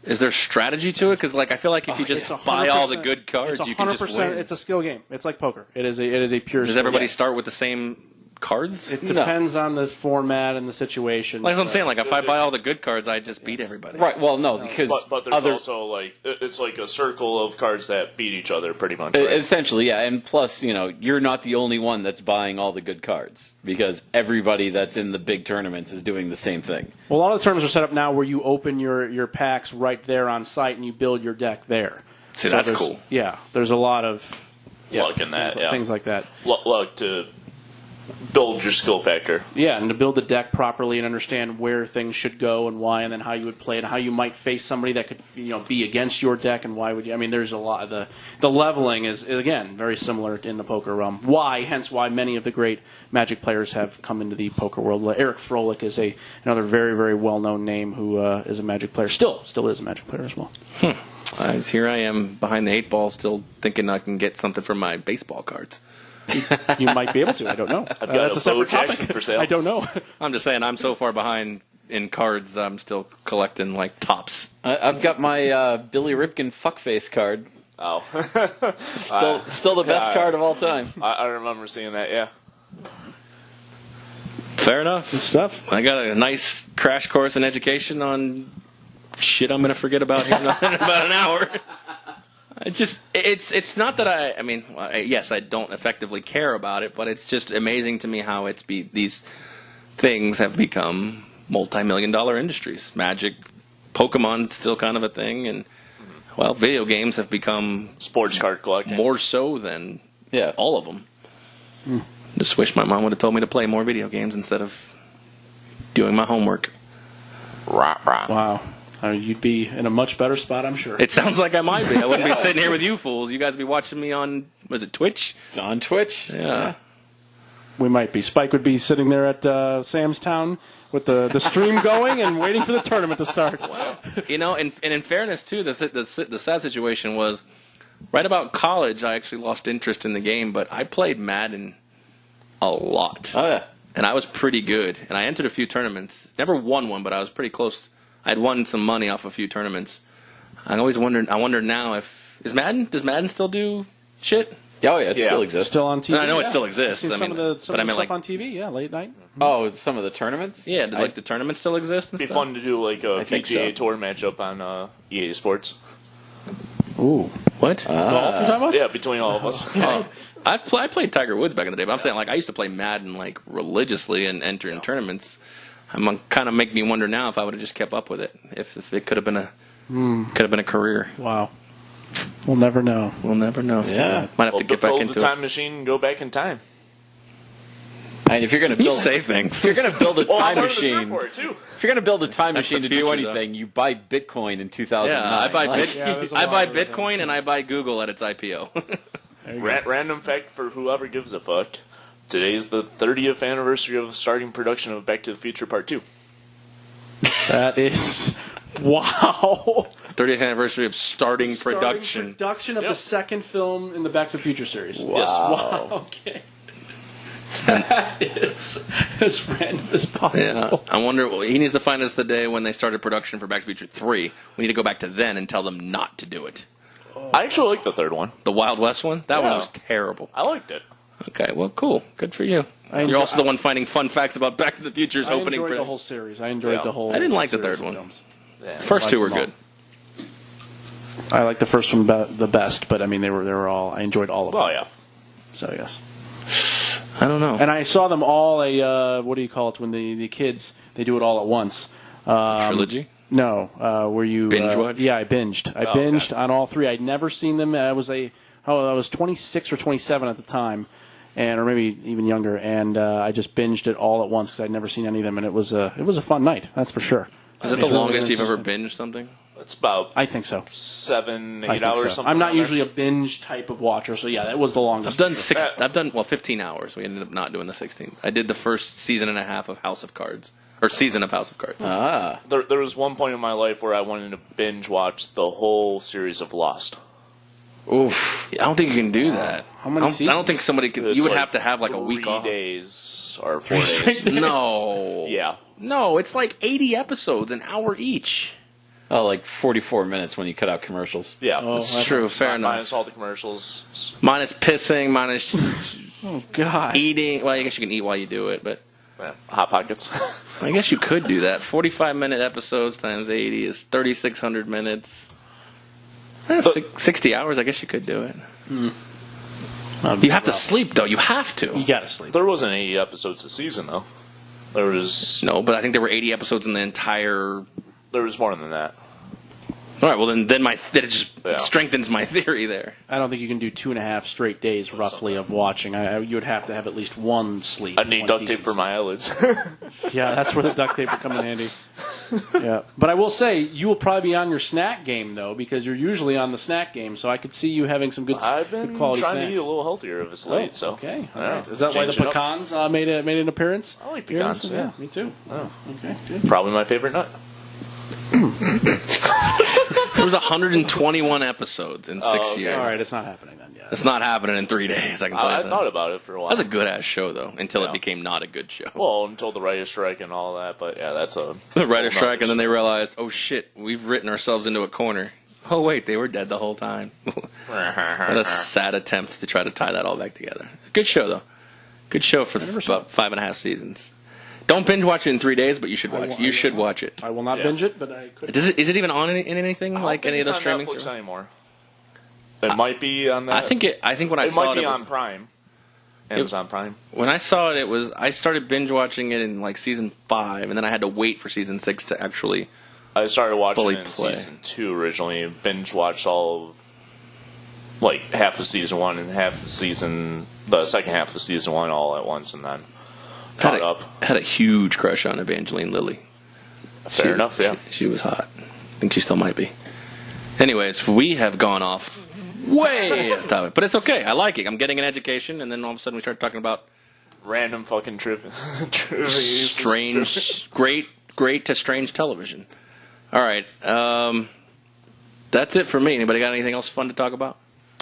is there strategy to it? Because like, I feel like if you just buy all the good cards, it's you can just win. It's a skill game. It's like poker. It is a pure. Does skill everybody game. start with the same cards? It depends on the format and the situation. Like what I'm saying, like if I buy all the good cards, I just beat everybody. Right, well, no, because But there's also like it's like a circle of cards that beat each other pretty much. Right? essentially, yeah, and plus, you're not the only one that's buying all the good cards, because everybody that's in the big tournaments is doing the same thing. Well, a lot of the tournaments are set up now where you open your packs right there on site and you build your deck there. See, that's there's- cool. Yeah, there's a lot of Luck in that, things like that. Luck to build your skill factor. Yeah, and to build the deck properly and understand where things should go and why, and then how you would play it, and how you might face somebody that could be against your deck, and why would you? I mean, there's a lot. The leveling is, again, very similar in the poker realm. Hence why many of the great Magic players have come into the poker world. Eric Froelich is another very, very well-known name who is a Magic player. Still is a Magic player as well. Here I am behind the 8 ball, still thinking I can get something from my baseball cards. You might be able to. I don't know. I've got That's a a separate Bo Jackson topic. for sale. I don't know. I'm just saying, I'm so far behind in cards, I'm still collecting like tops. I've got my Billy Ripken fuckface card. Oh, Still the best card of all time. I remember seeing that. Yeah. Fair enough. Good stuff. I got a nice crash course in education on shit I'm going to forget about here in about an hour. It's not that I mean, yes, I don't effectively care about it, but it's just amazing to me how these things have become multi-million-dollar industries. Magic, Pokemon's still kind of a thing, and well, video games have become Sports card collecting. more so than all of them. Hmm. Just wish my mom would have told me to play more video games instead of doing my homework. Wow. You'd be in a much better spot, I'm sure. It sounds like I might be. I wouldn't be sitting here with you fools. You guys be watching me on, was it Twitch? It's on Twitch. Yeah. We might be. Spike would be sitting there at Sam's Town with the stream going and waiting for the tournament to start. Wow. And in fairness, too, the sad situation was right about college, I actually lost interest in the game, but I played Madden a lot. Oh, yeah. And I was pretty good. And I entered a few tournaments. Never won one, but I was pretty close. I'd won some money off a few tournaments. I wonder now does Madden still do shit? Oh, yeah, it still exists. Still on TV. No, I know it still exists. I've seen some of the stuff like on TV, late night. Oh, some of the tournaments? Yeah, like the tournaments still exist and It'd be stuff? fun to do like a think PGA so. Tour matchup on EA Sports. Ooh. What? Golf you're talking about? Yeah, between all of us. Oh, I played Tiger Woods back in the day, but I'm saying like I used to play Madden like religiously and enter in tournaments. I'm kind of make me wonder now if I would have just kept up with it, if it could have been a career. Wow. We'll never know. We'll never know. Yeah. Might have to get back build into the time machine and go back in time. And if you're going to it. You build, say things. if you're going to build a Well, time I'm machine machine, for it too. if you're going to build a time That's machine the to do future, anything, you buy Bitcoin in 2009. Yeah, I buy Like, there's a I lot buy of other Bitcoin things. and I buy Google at its IPO. Random fact for whoever gives a fuck. Today's the 30th anniversary of the starting production of Back to the Future Part 2. That is... Wow. 30th anniversary of starting production. Production of the second film in the Back to the Future series. Wow. Yes. Wow. Okay. That is as random as possible. Yeah, I wonder. Well, he needs to find us the day when they started production for Back to the Future 3. We need to go back to then and tell them not to do it. I actually like the third one. The Wild West one? That one Yeah. was terrible. I liked it. Okay, well, cool. Good for you. You're also the one finding fun facts about Back to the Future's I opening. enjoyed the whole series. I enjoyed the whole. I didn't like the series third of one. films. Yeah. The first two were them all. good. I like the first one the best, but I mean they were all. I enjoyed all of them. Oh, yeah. So yes. I don't know. And I saw them all. What do you call it when the kids they do it all at once? Trilogy? No, where you Binge watch? Yeah, I binged. I binged on all three. I'd never seen them. I was 26 or 27 at the time, or maybe even younger. And I just binged it all at once because I'd never seen any of them, and it was a fun night. That's for sure. Is it the longest you've ever binged something? It's about I think so. 7, 8 I think hours. so. Something I'm not around there. usually a binge type of watcher, so yeah, that was the longest. I've done 15 hours. We ended up not doing the 16. I did the first season and a half of House of Cards. or season of House of Cards. There was one point in my life where I wanted to binge watch the whole series of Lost. Oof. I don't think you can do that. How many seasons? I don't think somebody could. It's You would like have to have like a week 3 off. days or 4 days. No. Yeah. No, it's like 80 episodes, an hour each. Oh, like 44 minutes when you cut out commercials. Yeah. That's true. Fair enough. Minus all the commercials. Minus pissing, minus Oh, God. eating. Well, I guess you can eat while you do it, but Yeah. Hot Pockets. I guess you could do that. 45-minute episodes times 80 is 3,600 minutes. That's 60 hours. I guess you could do it. You have to sleep, though. You have to. You gotta sleep. There wasn't 80 episodes a season, though. There was No, but I think there were 80 episodes in the entire. more than that. All right, well then that just Yeah. strengthens my theory there. I don't think you can do 2.5 straight days, roughly, of watching. You would have to have at least one sleep. I need one duct tape decent for my eyelids. Yeah, that's where the duct tape would come in handy. Yeah, but I will say you will probably be on your snack game though, because you're usually on the snack game. So I could see you having some good, I've good been quality trying snacks. to eat a little healthier if it's late. So Okay, all yeah, right. Is that why the change it up. pecans made an appearance? I like Here? pecans, yeah. Me too. Oh. Okay, good. Probably my favorite nut. There was 121 episodes in 6 okay. years. All right, it's not happening then. Yeah. It's not happening in 3 days. I can tell you I that. thought about it for a while. That was a good ass show though, until it Yeah. became not a good show. Well, until the writer's strike and all that, but yeah, that's a The writer's strike, and then they realized, oh shit, we've written ourselves into a corner. Oh wait, they were dead the whole time. What a sad attempt to try to tie that all back together. Good show though. Good show for about 5.5 seasons. Don't binge watch it in 3 days, but you should watch it. You should watch it. I will not Yeah. binge it, but I could. Is it even on in anything I don't like think any of it's the on streaming Netflix services? anymore. It might be on that. I think when I it saw might it, be it was, on Prime. Amazon Prime. when I saw it was I started binge watching it in like season 5, and then I had to wait for season 6 to actually. I started watching Fully it in play. season 2 originally. Binge watched all of like half of season 1 and the second half of season 1 all at once, and then caught up. Had a huge crush on Evangeline Lilly. Fair enough, yeah. She was hot. I think she still might be. Anyways, we have gone off way off topic, but it's okay. I like it. I'm getting an education, and then all of a sudden we start talking about Random fucking trivia. strange, great to strange television. All right, that's it for me. Anybody got anything else fun to talk about?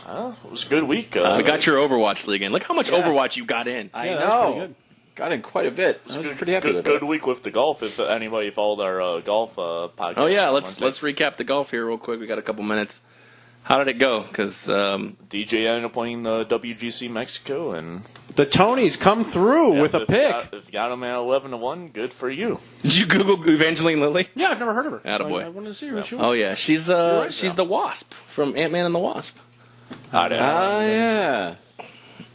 It was a good week. We got your Overwatch league in. Look how much Overwatch you got in. I Yeah, that was pretty know. good. Got in quite a bit. I was pretty happy with Good it. week with the golf. If anybody followed our golf podcast. Oh yeah, on let's Wednesday. recap the golf here real quick. We got a couple minutes. How did it go? Because DJ ended up winning the WGC Mexico, and The Tonys come through with a pick. If you got him at 11-1, good for you. did you Google Evangeline Lilly? Yeah, I've never heard of her. Attaboy. I wanted to see her. She Oh yeah, she's the Wasp from Ant-Man and the Wasp. Yeah.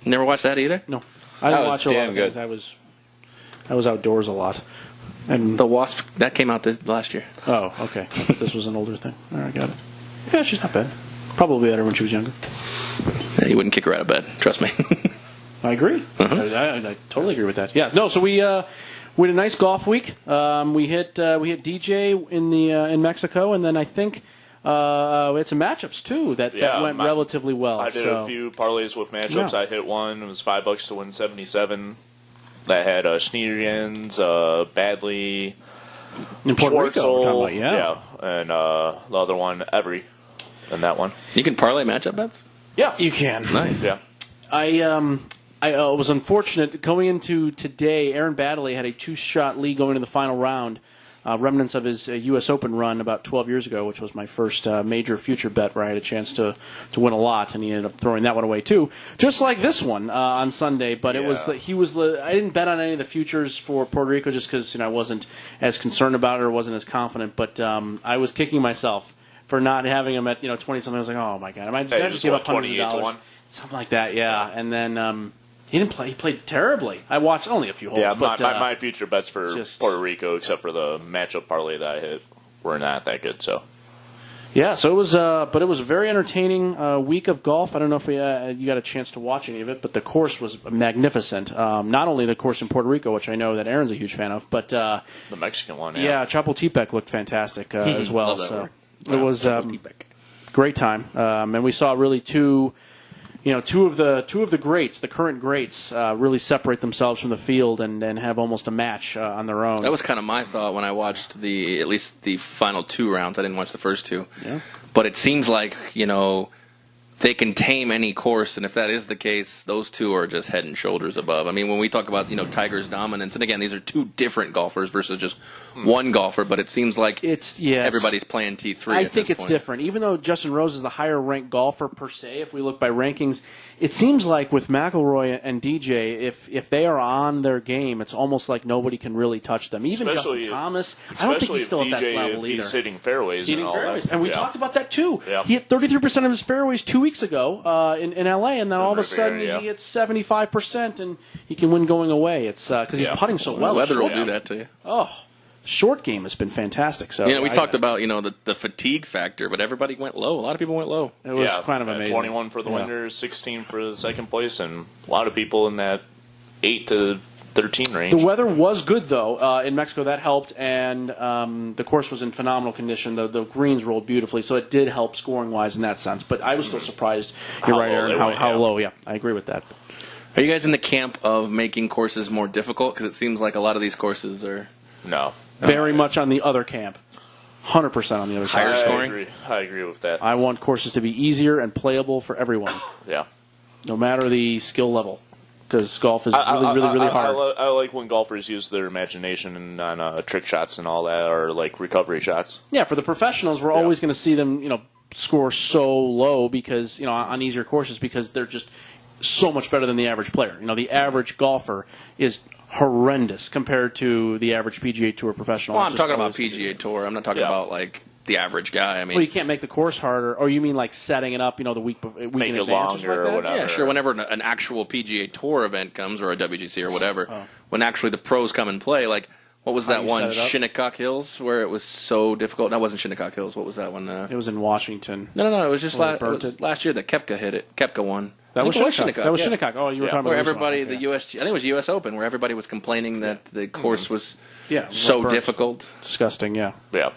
Never watched that either. No, I That didn't was watch a lot damn of good. things. I was outdoors a lot. And The Wasp that came out this last year. oh, okay. This was an older thing. All right, got it. Yeah, she's not bad. Probably better when she was younger. Yeah, you wouldn't kick her out of bed. Trust me. I agree. I totally agree with that. Yeah. No. So we had a nice golf week. We hit DJ in Mexico, and then I think we had some matchups too that went relatively well. I did a few parlays with matchups. Yeah. I hit one. It was $5 to win 77. That had Schneerians, Badley, in Puerto Rico. We're Schwartzel, talking about, and the other one, Every, and that one. You can parlay matchup bets. Yeah, You can. Nice. yeah. I was unfortunate going into today. Aaron Baddeley had a 2-shot lead going to the final round, remnants of his U.S. Open run about 12 years ago, which was my first major future bet where I had a chance to win a lot, and he ended up throwing that one away too, just like this one on Sunday. But it was I didn't bet on any of the futures for Puerto Rico just because I wasn't as concerned about it or wasn't as confident. But I was kicking myself for not having him at 20 something. I was like, oh my god, I just give up $100, 28-1, something like that. Yeah, and then. He didn't play. He played terribly. I watched only a few holes. Yeah, but, my future bets for just- Puerto Rico, except for the matchup parlay that I hit, were not that good. So yeah. So it was, but it was a very entertaining week of golf. I don't know if you got a chance to watch any of it, but the course was magnificent. Not only the course in Puerto Rico, which I know that Aaron's a huge fan of, but the Mexican one, yeah, Chapultepec looked fantastic as well. Love that So word. it was great time, and we saw really two two of the greats, the current greats, really separate themselves from the field and have almost a match on their own. That was kind of my thought when I watched at least the final 2 rounds. I didn't watch the first 2. Yeah. But it seems like, they can tame any course, and if that is the case, those 2 are just head and shoulders above. I mean, when we talk about, Tiger's dominance, and again, these are 2 different golfers versus just one golfer, but it seems like everybody's playing T3 I think it's different. Even though Justin Rose is the higher-ranked golfer per se, if we look by rankings, it seems like with McIlroy and DJ, if they are on their game, it's almost like nobody can really touch them. Even Justin Thomas, I don't think he's still at that level either. He's hitting fairways and all that. And we talked about that too. Yeah. He hit 33% of his fairways 2 weeks ago in LA, and then all of a sudden he hits 75%, and he can win going away. It's because he's putting so well. The weather will do that to you. Oh. Short game has been fantastic. So we talked about the fatigue factor, but everybody went low. A lot of people went low. It was kind of amazing. 21 for the winner, 16 for the second place, and a lot of people in that 8 to 13 range. The weather was good though in Mexico. That helped, and the course was in phenomenal condition. The greens rolled beautifully, so it did help scoring wise in that sense. But I was still surprised. You're right, Aaron. How low? Yeah, I agree with that. Are you guys in the camp of making courses more difficult? Because it seems like a lot of these courses are very much on the other camp. 100% on the other side. Higher scoring? I agree with that. I want courses to be easier and playable for everyone. Yeah. No matter the skill level. Because golf is really hard. I like when golfers use their imagination on trick shots and all that, or like recovery shots. Yeah, for the professionals, we're always going to see them, score so low because, on easier courses because they're just so much better than the average player. The average golfer is horrendous compared to the average PGA Tour professional. Well, I'm talking about PGA Tour. I'm not talking about the average guy. I mean, well, you can't make the course harder, or you mean like setting it up, the week make it longer or whatever. Yeah, sure. Whenever an actual PGA Tour event comes, or a WGC or whatever, when actually the pros come and play, like what was that one, Shinnecock Hills, where it was so difficult? That wasn't Shinnecock Hills. What was that one? It was in Washington. No. It was just last year that Kepka hit it. Kepka won. That was Shinnecock. That was Shinnecock. Oh, you were talking about where everybody, the US, I think it was US Open, where everybody was complaining that the course was so difficult. Disgusting, yeah. Yeah.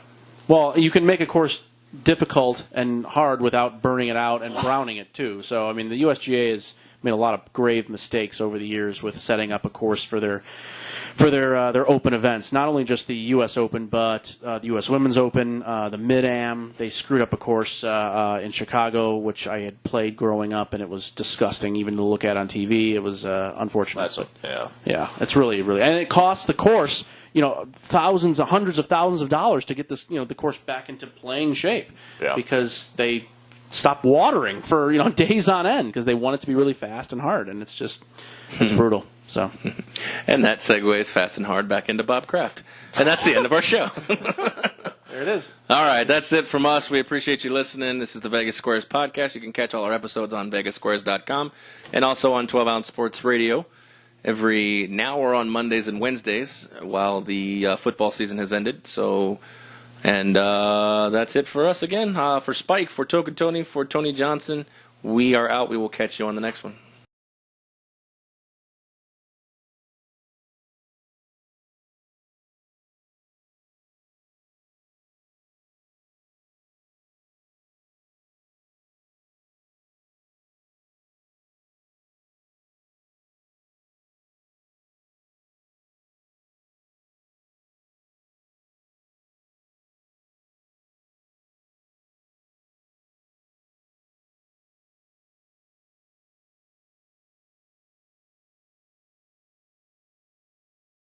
Well, you can make a course difficult and hard without burning it out and browning it, too. So, I mean, the USGA has made a lot of grave mistakes over the years with setting up a course for their open events. Not only just the U.S. Open, but the U.S. Women's Open, the Mid-Am. They screwed up a course in Chicago, which I had played growing up, and it was disgusting even to look at on TV. It was unfortunate. Yeah, it's really, and it costs the course, thousands, hundreds of thousands of dollars to get this, the course back into playing shape. Yeah. Because they stopped watering for, days on end because they want it to be really fast and hard, and it's brutal. So, and that segues fast and hard back into Bob Kraft. And that's the end of our show. There it is. All right, that's it from us. We appreciate you listening. This is the Vegas Squares podcast. You can catch all our episodes on vegassquares.com and also on 12 Ounce Sports Radio. Now we're on Mondays and Wednesdays while the football season has ended. So, and that's it for us again. For Spike, for Token Tony, for Tony Johnson, we are out. We will catch you on the next one.